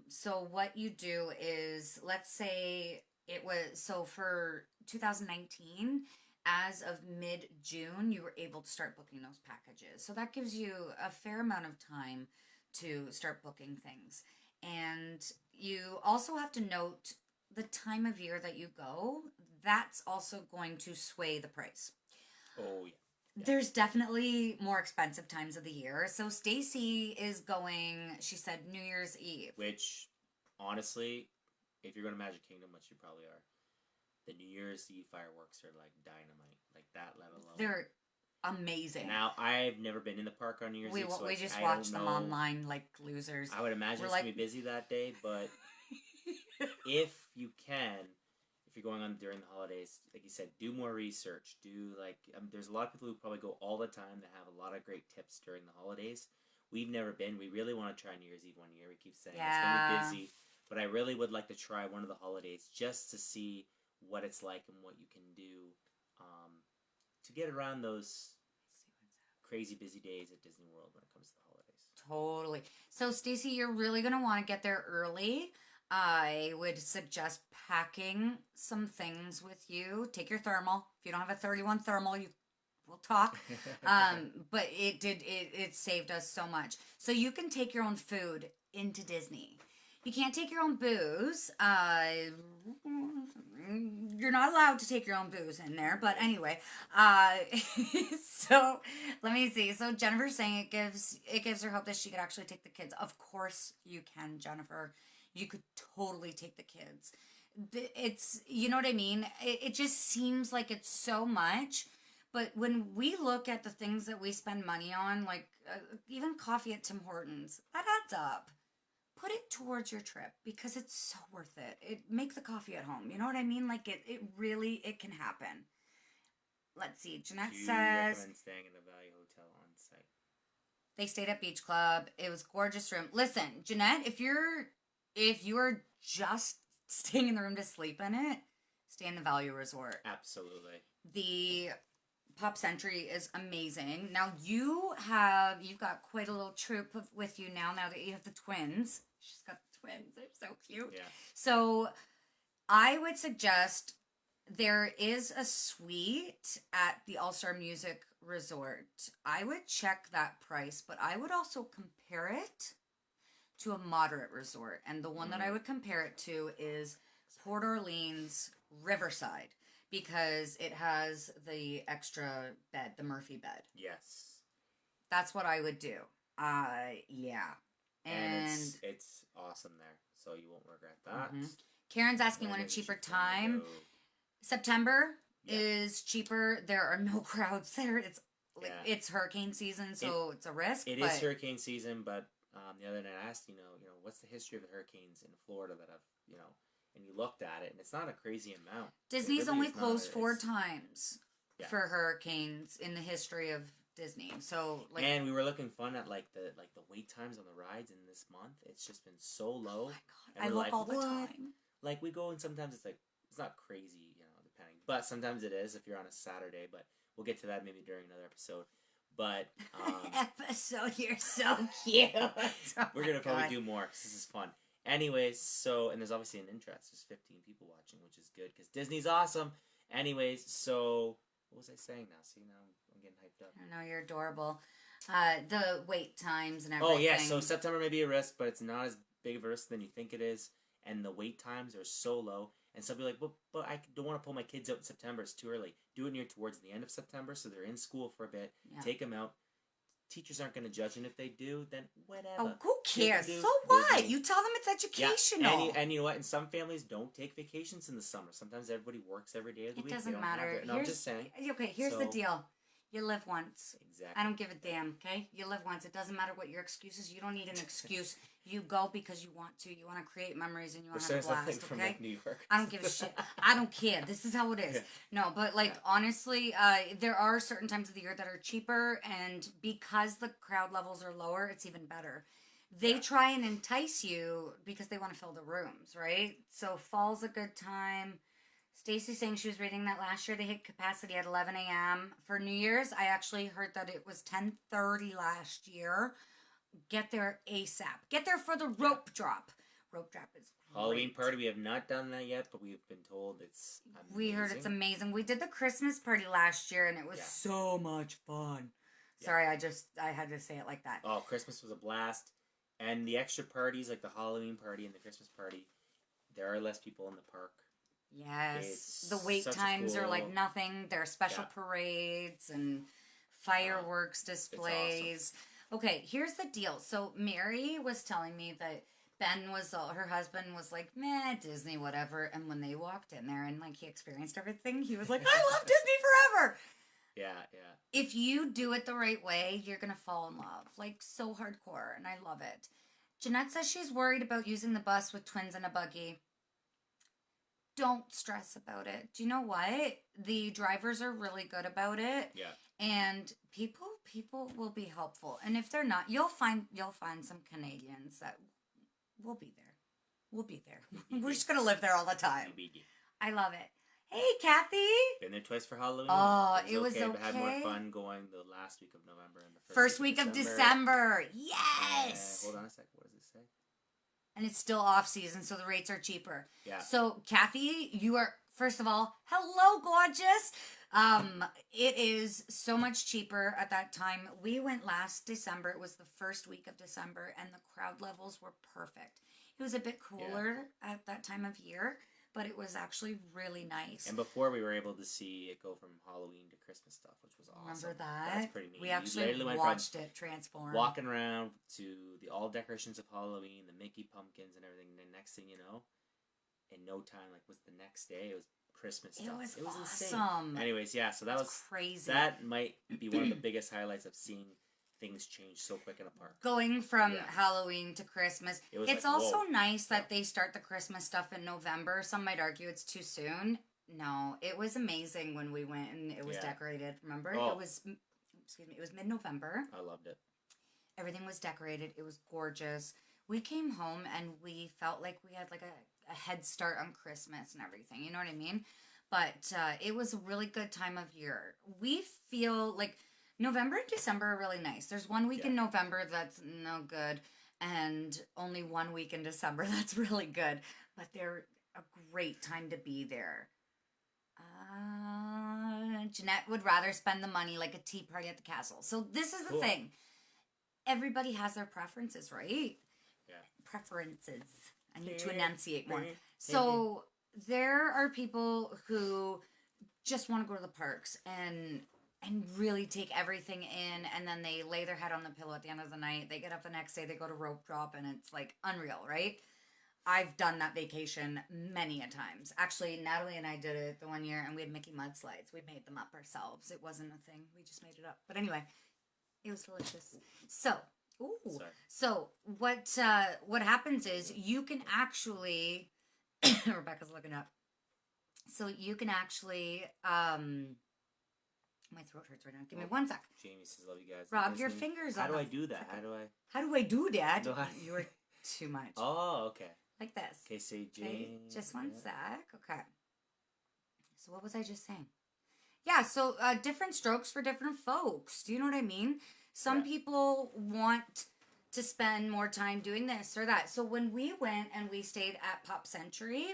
So what you do is, let's say it was, so for 2019, as of mid-June, you were able to start booking those packages. So that gives you a fair amount of time to start booking things. And you also have to note the time of year that you go. That's also going to sway the price. Oh, yeah. There's definitely more expensive times of the year. So Stacy is going, she said, New Year's Eve. Which, honestly, if you're going to Magic Kingdom, which you probably are, the New Year's Eve fireworks are like dynamite. Like that level of... They're amazing. Now, I've never been in the park on New Year's Eve, so we just watched them online like losers. I would imagine it's going to be busy that day, but if you can... If you're going on during the holidays, like you said, do more research. There's a lot of people who probably go all the time that have a lot of great tips during the holidays. We've never been. We really want to try New Year's Eve one year. We keep saying it's going to be busy. But I really would like to try one of the holidays just to see what it's like and what you can do to get around those crazy busy days at Disney World when it comes to the holidays. Totally. So, Stacey, you're really going to want to get there early. I would suggest packing some things with you. Take your thermal. If you don't have a 31 thermal, we'll talk. But it saved us so much. So you can take your own food into Disney. You can't take your own booze. You're not allowed to take your own booze in there, but anyway. So let me see. So Jennifer's saying it gives her hope that she could actually take the kids. Of course you can, Jennifer. You could totally take the kids. It's, you know what I mean? It just seems like it's so much. But when we look at the things that we spend money on, like even coffee at Tim Hortons, that adds up. Put it towards your trip because it's so worth it. Make the coffee at home. You know what I mean? Like it really can happen. Let's see. Jeanette says... recommend staying in the Value Hotel on site? They stayed at Beach Club. It was a gorgeous room. Listen, Jeanette, if you are just staying in the room to sleep in it, stay in the Value Resort. Absolutely. The Pop Century is amazing. Now you've got quite a little troop with you now that you have the twins. She's got the twins. They're so cute. Yeah. So I would suggest there is a suite at the All Star Music Resort. I would check that price, but I would also compare it to a moderate resort. And the one that I would compare it to is Port Orleans Riverside because it has the extra bed, the Murphy bed. Yes. That's what I would do. Yeah. And it's awesome there, so you won't regret that. Karen's asking when a cheaper time. September is cheaper. There are no crowds there. It's like it's hurricane season, so it's a risk. It is hurricane season, but the other night I asked, what's the history of the hurricanes in Florida that I've, and you looked at it, and it's not a crazy amount. Disney's only closed 4 times for hurricanes in the history of Disney. So and we were looking fun at the wait times on the rides in this month. It's just been so low. Oh my God, I look all the time. Like we go and sometimes it's not crazy, depending. But sometimes it is if you're on a Saturday. But we'll get to that maybe during another episode. But episode, you're so cute. We're gonna probably do more because this is fun. Anyways, and there's obviously an interest. There's 15 people watching, which is good because Disney's awesome. Anyways, so what was I saying now? See, now I'm getting hyped up. I know, you're adorable. The wait times and everything. Oh yeah, so September may be a risk, but it's not as big of a risk than you think it is. And the wait times are so low. And some people are like, but I don't want to pull my kids out in September. It's too early. Do it near towards the end of September so they're in school for a bit. Yeah. Take them out. Teachers aren't going to judge, and if they do, then whatever. Oh, who cares? So what? You tell them it's educational. Yeah. And you know what? And some families don't take vacations in the summer. Sometimes everybody works every day of the week. It doesn't matter. No, I'm just saying. Okay, here's the deal. You live once. Exactly. I don't give a damn, okay? You live once. It doesn't matter what your excuse is. You don't need an excuse. You go because you want to. You want to create memories and you want to have a blast, from, okay? New York. I don't give a shit. I don't care. This is how it is. No, but honestly, there are certain times of the year that are cheaper, and because the crowd levels are lower, it's even better. They try and entice you because they want to fill the rooms, right? So fall's a good time. Stacy's saying she was reading that last year they hit capacity at 11 a.m. For New Year's. I actually heard that it was 10:30 last year. Get there ASAP. Get there for the rope drop. Rope drop is great. Halloween party. We have not done that yet, but we've been told it's amazing. We heard it's amazing. We did the Christmas party last year, and it was so much fun. Yeah. Sorry, I had to say it like that. Oh, Christmas was a blast. And the extra parties, like the Halloween party and the Christmas party, there are less people in the park. Yes. The wait times are like nothing. There are special parades and fireworks displays. Awesome. Okay, here's the deal. So Mary was telling me that Ben her husband was like, meh, Disney, whatever. And when they walked in there and he experienced everything, he was like, I love Disney forever. Yeah. If you do it the right way, you're going to fall in love. So hardcore. And I love it. Jeanette says she's worried about using the bus with twins in a buggy. Don't stress about it. Do you know what? The drivers are really good about it. Yeah. And people will be helpful. And if they're not, you'll find some Canadians that will be there. We'll be there. We're just gonna live there all the time. I love it. Hey, Kathy. Been there twice for Halloween. Oh, it was okay. But had more fun going the last week of November and the first week of December. Yes. Hold on a sec. What does it say? And it's still off season, so the rates are cheaper. Yeah. So, Kathy, you are, first of all, hello, gorgeous. It is so much cheaper at that time. We went last December. It was the first week of December, and the crowd levels were perfect. It was a bit cooler at that time of year, but it was actually really nice. And before we were able to see it go from Halloween to Christmas stuff, which was awesome. Remember that? That's pretty neat. We actually watched it transform. Walking around to all decorations of Halloween, the Mickey pumpkins and everything. And the next thing you know, in no time, was the next day, it was Christmas stuff. It was awesome. Insane. Anyways, so that was crazy. That might be one of the biggest highlights of seeing things change so quick in a park. Going from Halloween to Christmas. It's also nice that they start the Christmas stuff in November. Some might argue it's too soon. No, it was amazing when we went and it was decorated. Remember? It was mid-November. I loved it. Everything was decorated. It was gorgeous. We came home and we felt like we had a head start on Christmas and everything. You know what I mean? But it was a really good time of year. We feel like November and December are really nice. There's 1 week in November that's no good, and only 1 week in December that's really good. But they're a great time to be there. Jeanette would rather spend the money like a tea party at the castle. So this is the thing. Everybody has their preferences, right? Yeah. Preferences. I need to enunciate more. So there are people who just want to go to the parks and really take everything in, and then they lay their head on the pillow at the end of the night. They get up the next day, they go to rope drop, and it's like unreal, right? I've done that vacation many a times. Actually, Natalie and I did it the one year, and we had Mickey mudslides. We made them up ourselves. It wasn't a thing. We just made it up. But anyway, it was delicious. So, so what happens is you can actually Rebecca's looking up. So you can actually my throat hurts right now. Give me 1 sec. Jamie says, "Love you guys." Rob, your fingers. How do I do that? How do I do that? You were too much. Oh, okay. Like this. Okay, say Jamie. Just 1 sec. Okay. So what was I just saying? Yeah. So different strokes for different folks. Do you know what I mean? Some people want to spend more time doing this or that. So when we went and we stayed at Pop Century.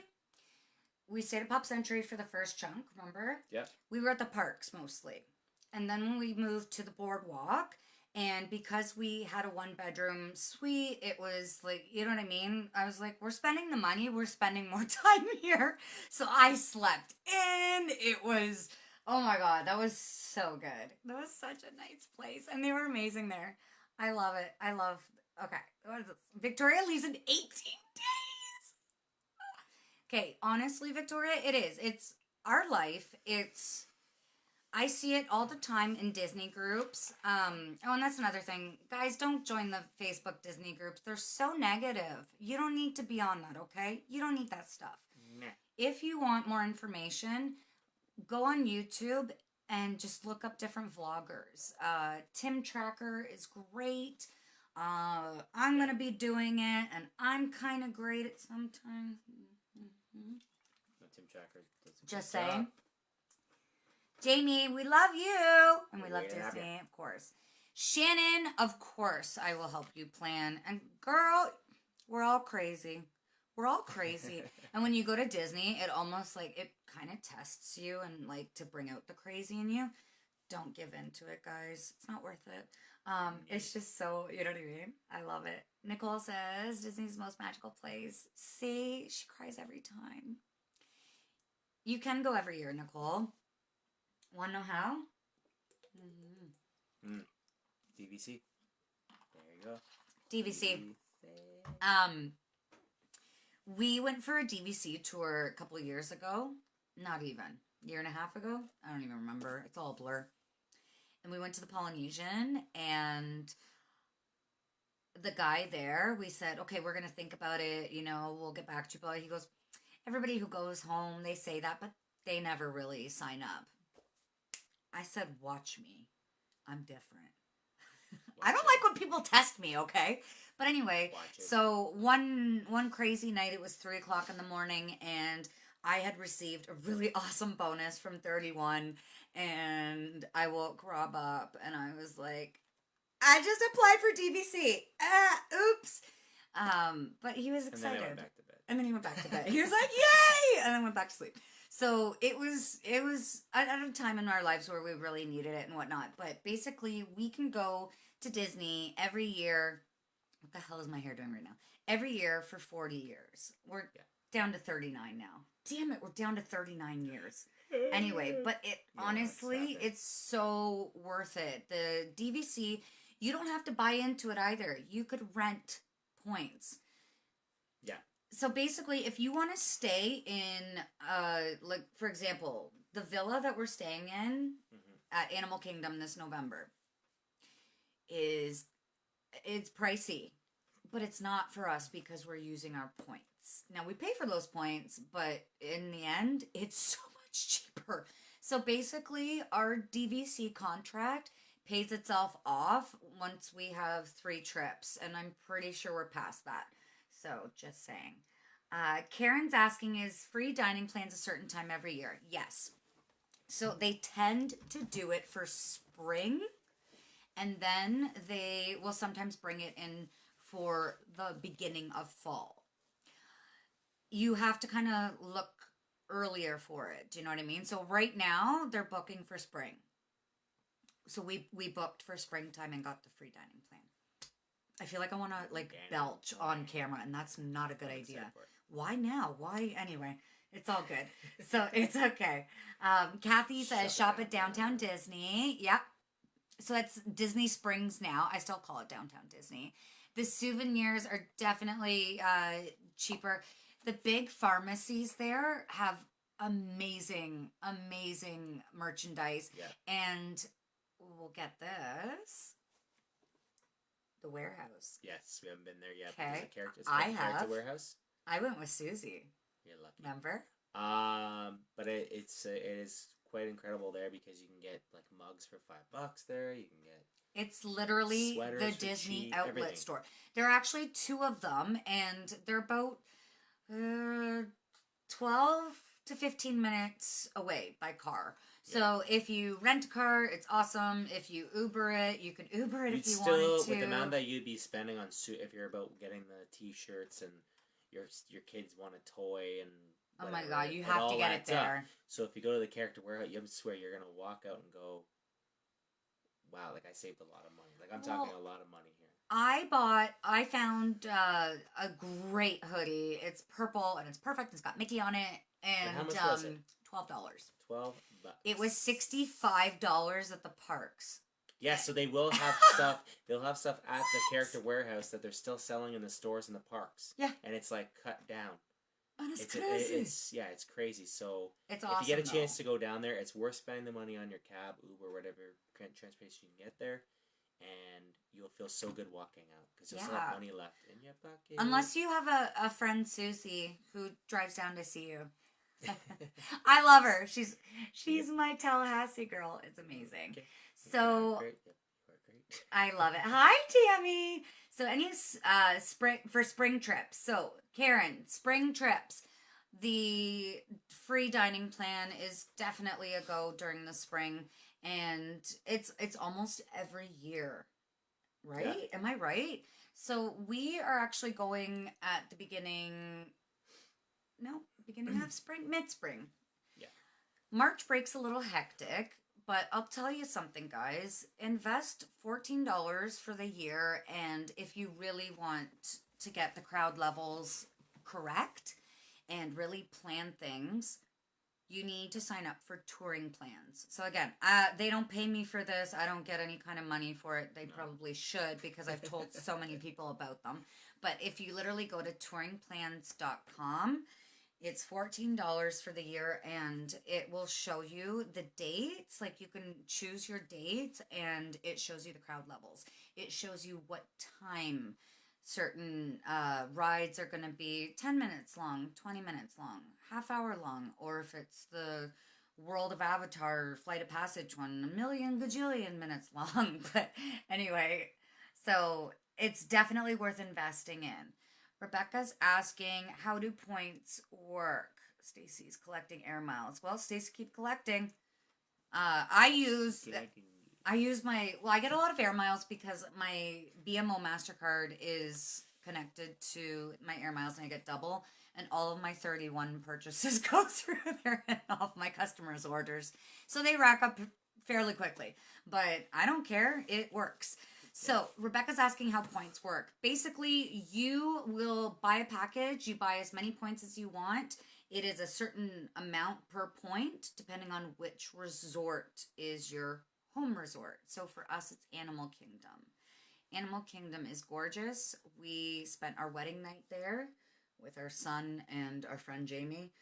We stayed at Pop Century for the first chunk, remember? Yeah. We were at the parks mostly. And then when we moved to the boardwalk, and because we had a 1-bedroom suite, it was like, you know what I mean? I was like, we're spending the money, we're spending more time here. So I slept in. It was, oh my God, that was so good. That was such a nice place. And they were amazing there. I love it. Okay, what is this? Victoria leaves in 18 days. Okay, honestly, Victoria, it is. It's our life. I see it all the time in Disney groups. And that's another thing. Guys, don't join the Facebook Disney groups. They're so negative. You don't need to be on that, okay? You don't need that stuff. Nah. If you want more information, go on YouTube and just look up different vloggers. Tim Tracker is great. I'm going to be doing it, and I'm kind of great at sometimes. Tim Tracker does a Just good job. saying. Jamie, we love you. And we love Way to have Disney, of course. Shannon, of course, I will help you plan. And girl, we're all crazy. We're all crazy. And when you go to Disney, it almost like, it kind of tests you and like to bring out the crazy in you. Don't give in to it, guys. It's not worth it. It's just so, you know what I mean? I love it. Nicole says, Disney's the most magical place. See, she cries every time. You can go every year, Nicole. Want to know how? DVC. There you go. DVC. We went for a DVC tour a couple of years ago. Not even. Year and a half ago? I don't even remember. It's all a blur. And we went to the Polynesian, and the guy there, we said, okay, we're going to think about it. You know, we'll get back to you. But he goes, everybody who goes home, they say that, but they never really sign up. I said, watch me. I'm different. I don't like when people test me, okay? But anyway, so one crazy night, it was 3:00 in the morning, and I had received a really awesome bonus from 31, and I woke Rob up, and I was like, I just applied for DVC. Oops. But he was excited. And then he went back to bed. He was like, yay! And then went back to sleep. So it was at a time in our lives where we really needed it and whatnot. But basically, we can go to Disney every year. What the hell is my hair doing right now? Every year for 40 years. We're down to 39 now. Damn it, we're down to 39 years. Anyway, but honestly, it's so worth it. The DVC, you don't have to buy into it either. You could rent points. Yeah. So basically, if you want to stay in, like, for example, the villa that we're staying in at Animal Kingdom this November it's pricey, but it's not for us because we're using our points. Now, we pay for those points, but in the end, it's so much cheaper. So basically, our DVC contract pays itself off once we have 3 trips, and I'm pretty sure we're past that. So, just saying. Karen's asking, is free dining plans a certain time every year? Yes. So, they tend to do it for spring, and then they will sometimes bring it in for the beginning of fall. you have to kind of look earlier for it. Do you know what I mean? So right now they're booking for spring. So we booked for springtime and got the free dining plan. I feel like I want to like belch on camera, and that's not a good idea. Why now? Why anyway? It's all good. So it's okay. Kathy says shop at Downtown Disney. Yep. So it's Disney Springs now. I still call it Downtown Disney. The souvenirs are definitely cheaper. The big pharmacies there have amazing, amazing merchandise. Yeah. And we'll get this. The warehouse. Yes, we haven't been there yet. Okay. I have. Character warehouse. I went with Susie. You're lucky. Remember? But it is quite incredible there because you can get like mugs for $5 there. You can get. It's literally the Disney outlet everything. store. There are actually 2 of them, and they're about 12 to 15 minutes away by car. So if you rent a car, it's awesome. If you Uber it, you can Uber it if you wanted to. With the amount that you'd be spending on if you're about getting the T-shirts and your kids want a toy and whatever, oh my god, you have to get it there. Up. So if you go to the character warehouse, you swear you're gonna walk out and go, wow, like I saved a lot of money. Like I'm talking a lot of money here. I found a great hoodie. It's purple and it's perfect. It's got Mickey on it. And how much was it? $12. $12. It was $65 at the parks. Yeah, so they will have stuff. They'll have stuff at the character warehouse that they're still selling in the stores in the parks. Yeah, and it's like cut down. And it's crazy. It's crazy. So it's awesome, if you get a chance to go down there, it's worth spending the money on your cab, Uber, whatever transportation you can get there, and you'll feel so good walking out because you'll still have money left in your pocket. Unless you have a friend Susie who drives down to see you. I love her. She's my Tallahassee girl. It's amazing. Okay. So great. Yep. You are great. I love it. Hi, Tammy. So any spring trips. So Karen, spring trips. The free dining plan is definitely a go during the spring, and it's almost every year, right? Yeah. Am I right? So we are actually going at the beginning of spring, mid-spring. Yeah. March breaks a little hectic, but I'll tell you something, guys. Invest $14 for the year, and if you really want to get the crowd levels correct and really plan things, you need to sign up for touring plans. So again, they don't pay me for this. I don't get any kind of money for it. They probably should because I've told so many people about them. But if you literally go to touringplans.com, it's $14 for the year, and it will show you the dates. Like you can choose your dates, and it shows you the crowd levels. It shows you what time certain rides are going to be 10 minutes long, 20 minutes long, half hour long, or if it's the World of Avatar Flight of Passage one, a million gajillion minutes long. But anyway, so it's definitely worth investing in. Rebecca's asking, how do points work? Stacy's collecting air miles. Well, Stacy, keep collecting. I get a lot of air miles because my BMO MasterCard is connected to my air miles and I get double. And all of my 31 purchases go through there and off my customers' orders. So they rack up fairly quickly. But I don't care. It works. So Rebecca's asking how points work. Basically, you will buy a package. You buy as many points as you want. It is a certain amount per point, depending on which resort is your home resort. So for us, it's Animal Kingdom. Animal Kingdom is gorgeous. We spent our wedding night there with our son and our friend Jamie.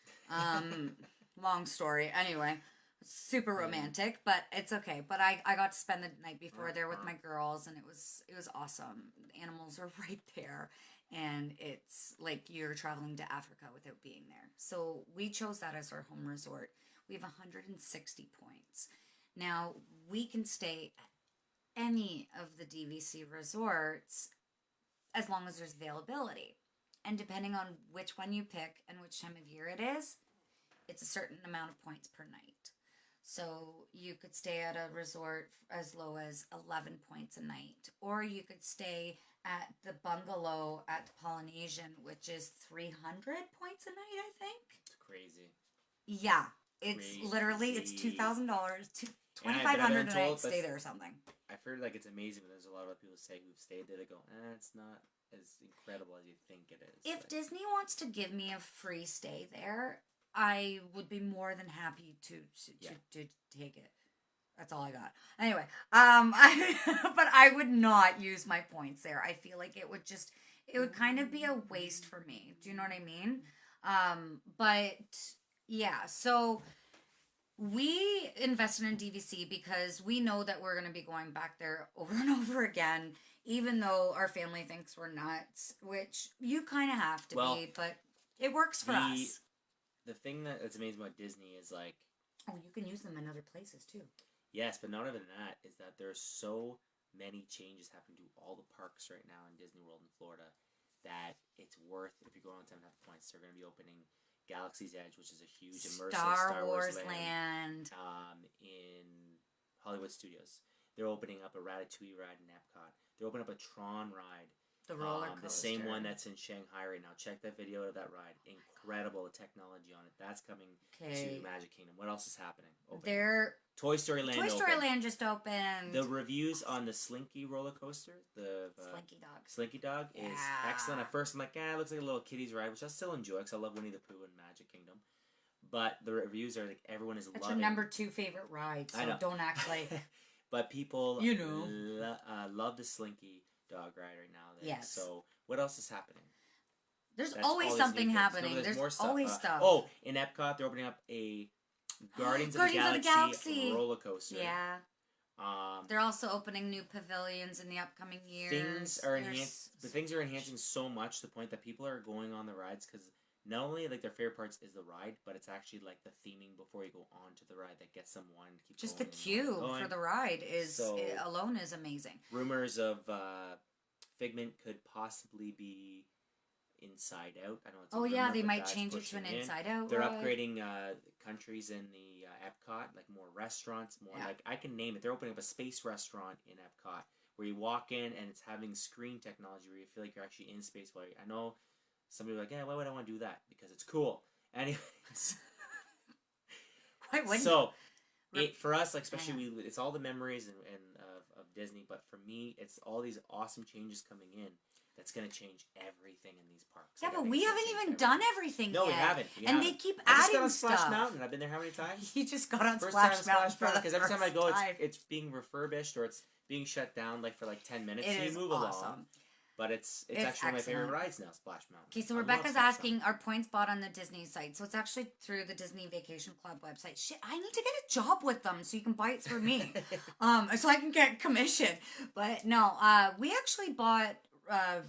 Long story. Anyway, super romantic, but it's okay. But I got to spend the night before there with my girls, and it was awesome. The animals are right there, and it's like you're traveling to Africa without being there. So we chose that as our home resort. We have 160 points. Now we can stay at any of the DVC resorts as long as there's availability. And depending on which one you pick and which time of year it is, it's a certain amount of points per night. So you could stay at a resort as low as 11 points a night, or you could stay at the bungalow at the Polynesian, which is 300 points a night, I think. It's crazy. Yeah, it's literally it's $2,000, $2,500 a night. Stay there or something. I've heard like it's amazing, but there's a lot of people say who've stayed there. They go, it's not as incredible as you think it is. If Disney wants to give me a free stay there, I would be more than happy to take it. That's all I got. Anyway, but I would not use my points there. I feel like it would kind of be a waste for me. Do you know what I mean? But yeah, so we invested in DVC because we know that we're going to be going back there over and over again, even though our family thinks we're nuts, which you kind of have to be, but it works for us. The thing that's amazing about Disney is like... Oh, you can use them in other places too. Yes, but not even that, is that there's so many changes happening to all the parks right now in Disney World in Florida that it's worth, if you go on 10 points, they're going to be opening Galaxy's Edge, which is a huge immersive Star Wars land. In Hollywood Studios. They're opening up a Ratatouille ride in Epcot. They're opening up a Tron ride. The roller coaster. The same one that's in Shanghai right now. Check that video of that ride. Incredible technology on it. That's coming to Magic Kingdom. What else is happening? Toy Story Land. Toy Story Land just opened. The reviews on the Slinky roller coaster, the Slinky Dog is excellent. At first, I'm like, it looks like a little kiddies ride, which I still enjoy because I love Winnie the Pooh and Magic Kingdom. But the reviews are like everyone is loving. That's your number 2 favorite ride, so don't act like. But people, love the Slinky Dog ride right now. Yes. So what else is happening? There's always something happening. There's more stuff. Always stuff. In Epcot, they're opening up a Guardians of the Galaxy roller coaster. Yeah. They're also opening new pavilions in the upcoming years. Things are enhancing so much to the point that people are going on the rides because not only like their favorite parts is the ride, but it's actually like the theming before you go on to the ride that gets someone to keep just going the queue for the ride alone is amazing. Rumors of Figment could possibly be Inside Out. I know it's they might change it to an Inside Out. They're upgrading countries in the Epcot, like more restaurants, like I can name it. They're opening up a space restaurant in Epcot where you walk in and it's having screen technology where you feel like you're actually in space. While I know some people are like, why would I want to do that? Because it's cool. Anyways, why wouldn't for us, like especially it's all the memories of Disney, but for me, it's all these awesome changes coming in. That's going to change everything in these parks. Yeah, but we haven't even done everything yet. No, we haven't. They keep adding stuff. I just got on Splash Mountain. I've been there how many times? You just got on Splash Mountain because every time I go, it's being refurbished or it's being shut down for 10 minutes. So you move along. But it's actually one of my favorite rides now, Splash Mountain. Okay, so Rebecca's asking, are points bought on the Disney site? So it's actually through the Disney Vacation Club website. Shit, I need to get a job with them so you can buy it through me. So I can get commission. But no, we actually bought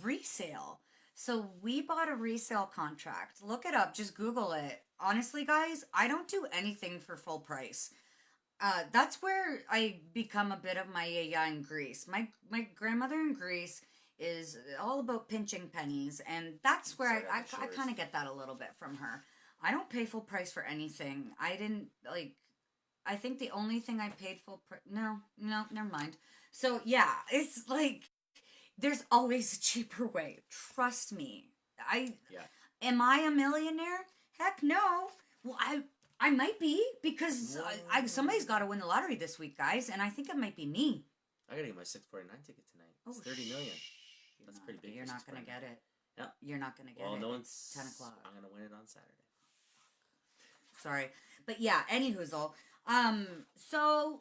resale. So we bought a resale contract. Look it up. Just Google it. Honestly, guys, I don't do anything for full price. That's where I become a bit of my yaya in Greece. My grandmother in Greece is all about pinching pennies, and that's where I kind of get that a little bit from her. I don't pay full price for anything. I think the only thing I paid full price... No, never mind. So, yeah, it's like, there's always a cheaper way. Trust me. Am I a millionaire? Heck no. Well, I might be, because somebody's got to win the lottery this week, guys, and I think it might be me. I gotta get my 649 ticket tonight. It's 30 million. That's pretty big. You're not going to get it. No. You're not going to get it. Well, no one's... 10 o'clock. I'm going to win it on Saturday. Sorry. But yeah, anywhoozle. So,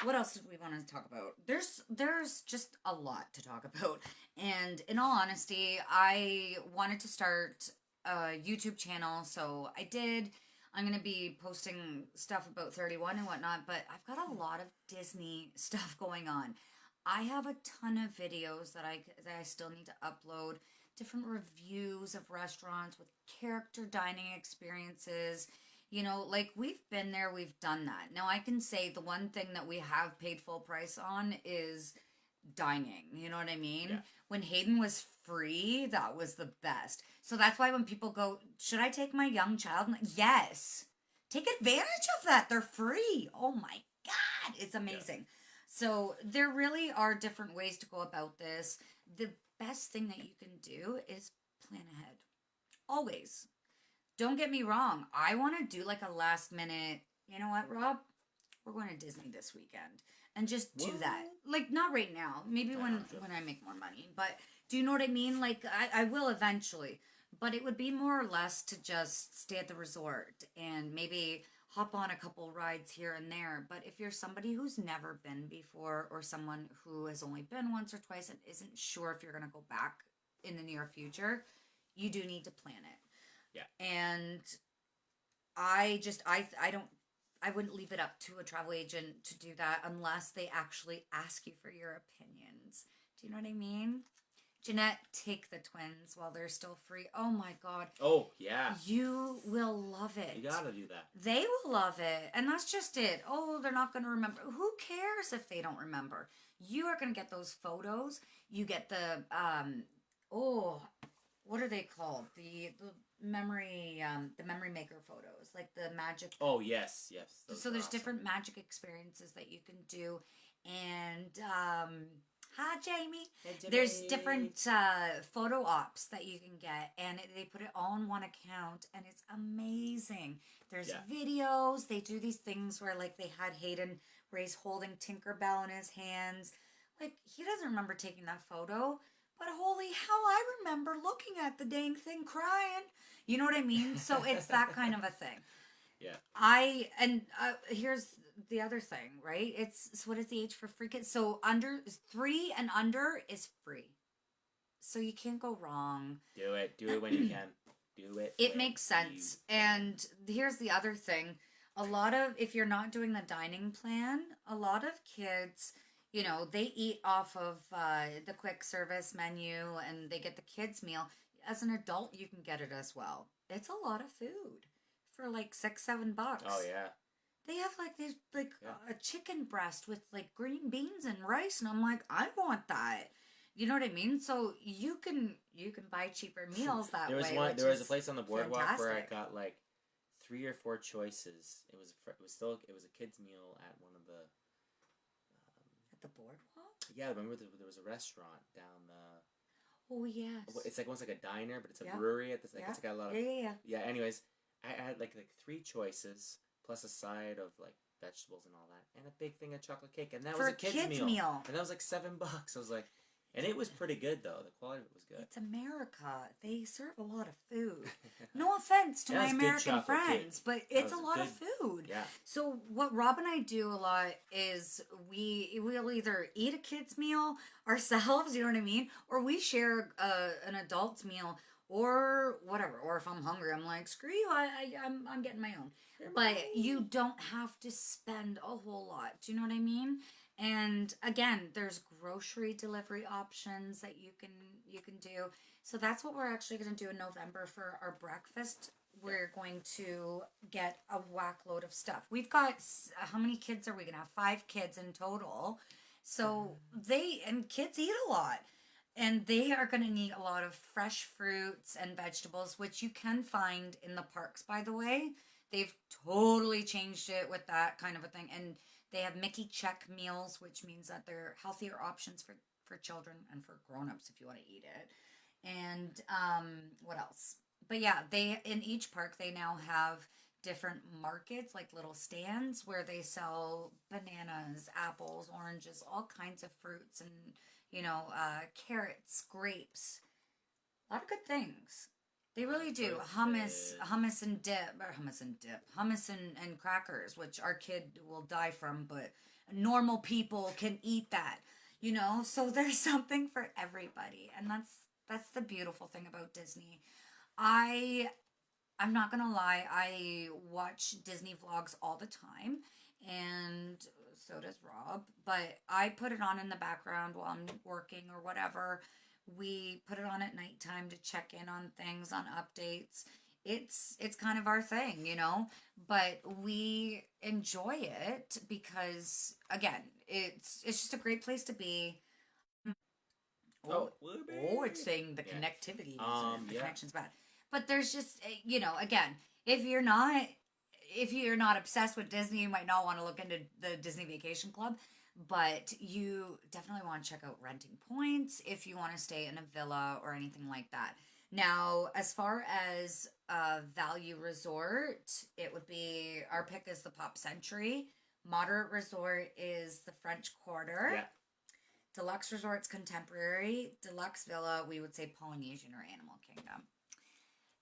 what else do we want to talk about? There's just a lot to talk about. And in all honesty, I wanted to start a YouTube channel, so I did. I'm going to be posting stuff about 31 and whatnot, but I've got a lot of Disney stuff going on. I have a ton of videos that I still need to upload, different reviews of restaurants with character dining experiences. You know, like, we've been there, we've done that. Now, I can say the one thing that we have paid full price on is dining. You know what I mean? Yeah. When Hayden was free, that was the best. So that's why when people go, should I take my young child? Yes. take advantage of that. They're free. Oh my God, it's amazing. Yeah. So there really are different ways to go about this. The best thing that you can do is plan ahead. Always. Don't get me wrong. I want to do like a last minute, you know what, Rob? We're going to Disney this weekend. And just do that. Like, not right now. Maybe when I make more money. But do you know what I mean? Like, I will eventually. But it would be more or less to just stay at the resort and maybe hop on a couple rides here and there. But if you're somebody who's never been before or someone who has only been once or twice and isn't sure if you're going to go back in the near future, you do need to plan it. Yeah. And I wouldn't leave it up to a travel agent to do that unless they actually ask you for your opinions. Do you know what I mean? Jeanette, take the twins while they're still free. Oh my God. Oh, yeah. You will love it. You gotta do that. They will love it. And that's just it. Oh, they're not going to remember. Who cares if they don't remember? You are going to get those photos. You get the, what are they called? The memory maker photos, like the magic. Oh, yes. So there's awesome. Different magic experiences that you can do. And, hi, Jamie. Hey, Jamie. There's different photo ops that you can get, and they put it all in one account, and it's amazing. There's videos. They do these things where, like, they had Hayden where he's holding Tinkerbell in his hands. Like, he doesn't remember taking that photo, but holy hell, I remember looking at the dang thing crying. You know what I mean? So it's that kind of a thing. Yeah. Here's the other thing, right? So what is the age for free kids? So 3 and under is free. So you can't go wrong. Do it when you can. Do it. It makes sense. And here's the other thing. If you're not doing the dining plan, a lot of kids, you know, they eat off of the quick service menu and they get the kids meal. As an adult, you can get it as well. It's a lot of food for like $6-7. Oh yeah. They have like this a chicken breast with like green beans and rice, and I'm like, I want that. You know what I mean? So you can buy cheaper meals that way. There was a place on the boardwalk where I got like 3 or 4 choices. It was a kids meal at one of the. At the boardwalk? Yeah, remember there was a restaurant down the. Oh yes. It's like almost like a diner, but it's a brewery at this. Like, it's got a lot of. Yeah. Yeah. Anyways, I had like 3 choices. Plus a side of like vegetables and all that, and a big thing of chocolate cake, and that was a kids meal, and that was like $7. I was like, and it was pretty good though. The quality of it was good. It's America; they serve a lot of food. No offense to my American friends, but it's a lot of food. Yeah. So what Rob and I do a lot is we'll either eat a kids meal ourselves, you know what I mean, or we share an adult's meal. Or whatever. Or if I'm hungry, I'm like, screw you, I'm getting my own. But you don't have to spend a whole lot. Do you know what I mean? And again, there's grocery delivery options that you can do. So that's what we're actually going to do in November for our breakfast. We're going to get a whack load of stuff. We've got, how many kids are we going to have? 5 kids in total. So kids eat a lot. And they are going to need a lot of fresh fruits and vegetables, which you can find in the parks, by the way. They've totally changed it with that kind of a thing. And they have Mickey Check meals, which means that they're healthier options for children and for grown-ups if you want to eat it. And what else? But yeah, in each park, they now have different markets, like little stands where they sell bananas, apples, oranges, all kinds of fruits and carrots, grapes, a lot of good things. They really do. Hummus and crackers, which our kid will die from, but normal people can eat that, you know? So there's something for everybody. And that's the beautiful thing about Disney. I'm not gonna lie, I watch Disney vlogs all the time, and so does Rob, but I put it on in the background while I'm working or whatever. We put it on at nighttime to check in on things, on updates. It's kind of our thing, you know, but we enjoy it because, again, it's just a great place to be. It's saying the connectivity, the connection's bad. But there's just, again, if you're not if you're not obsessed with Disney, you might not want to look into the Disney Vacation Club, but you definitely want to check out Renting Points if you want to stay in a villa or anything like that. Now, as far as value resort, it would be our pick is the Pop Century. Moderate resort is the French Quarter. Yeah. Deluxe resort's Contemporary. Deluxe villa, we would say Polynesian or Animal Kingdom.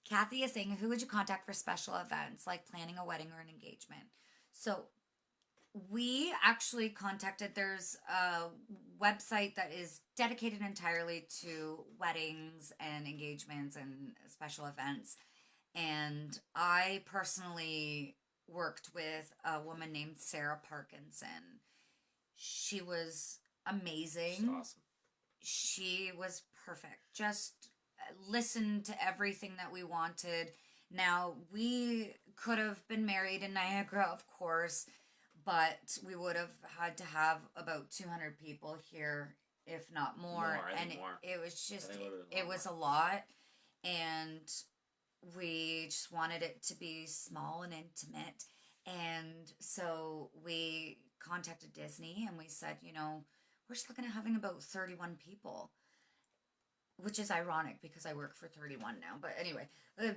Kathy is saying, who would you contact for special events like planning a wedding or an engagement? So we actually contacted, there's a website that is dedicated entirely to weddings and engagements and special events. And I personally worked with a woman named Sarah Parkinson. She was amazing. She's awesome. She was perfect. Just listened to everything that we wanted. Now, we could have been married in Niagara, of course, but we would have had to have about 200 people here, if not more. And it was just, it was a lot. And we just wanted it to be small and intimate. And so we contacted Disney and we said, you know, we're just looking at having about 31 people, which is ironic because I work for 31 now. But anyway,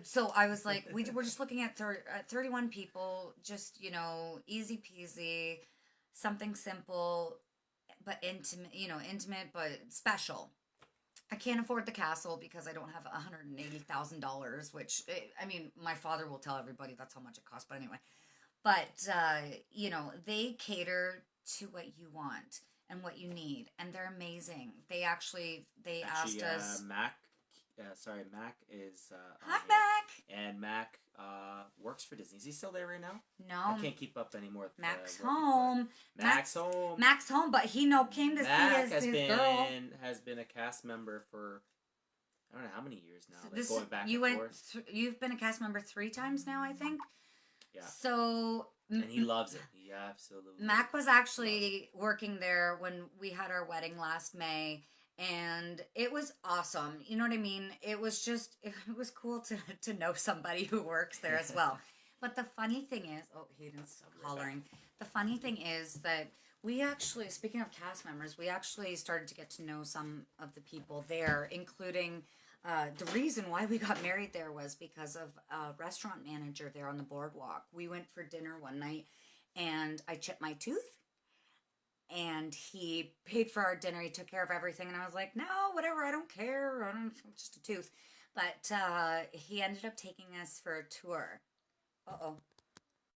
so I was like, we're just looking at 31 people, just, you know, easy peasy, something simple, but intimate, you know, intimate, but special. I can't afford the castle because I don't have $180,000, which, I mean, my father will tell everybody that's how much it costs. But anyway, but, you know, they cater to what you want and what you need, and they're amazing. They asked us. Mac is Hi, Mac. And Mac works for Disney. Is he still there right now? No, I can't keep up anymore. With Mac's home. Mac's home. Mac's home, but he came to see his girl. Has been a cast member for I don't know how many years now. Like This going back and forth. You've been a cast member 3 times now, I think. Yeah. So. And he loves it. He absolutely. Mac was actually working there when we had our wedding last May, and it was awesome. You know what I mean? It was just, it was cool to know somebody who works there as well. But the funny thing is, oh, Hayden's still hollering. The funny thing is that we actually, speaking of cast members, we actually started to get to know some of the people there, including the reason why we got married there was because of a restaurant manager there on the boardwalk. We went for dinner one night and I chipped my tooth and he paid for our dinner. He took care of everything. And I was like, no, whatever. I don't care. It's just a tooth. But he ended up taking us for a tour. Uh-oh.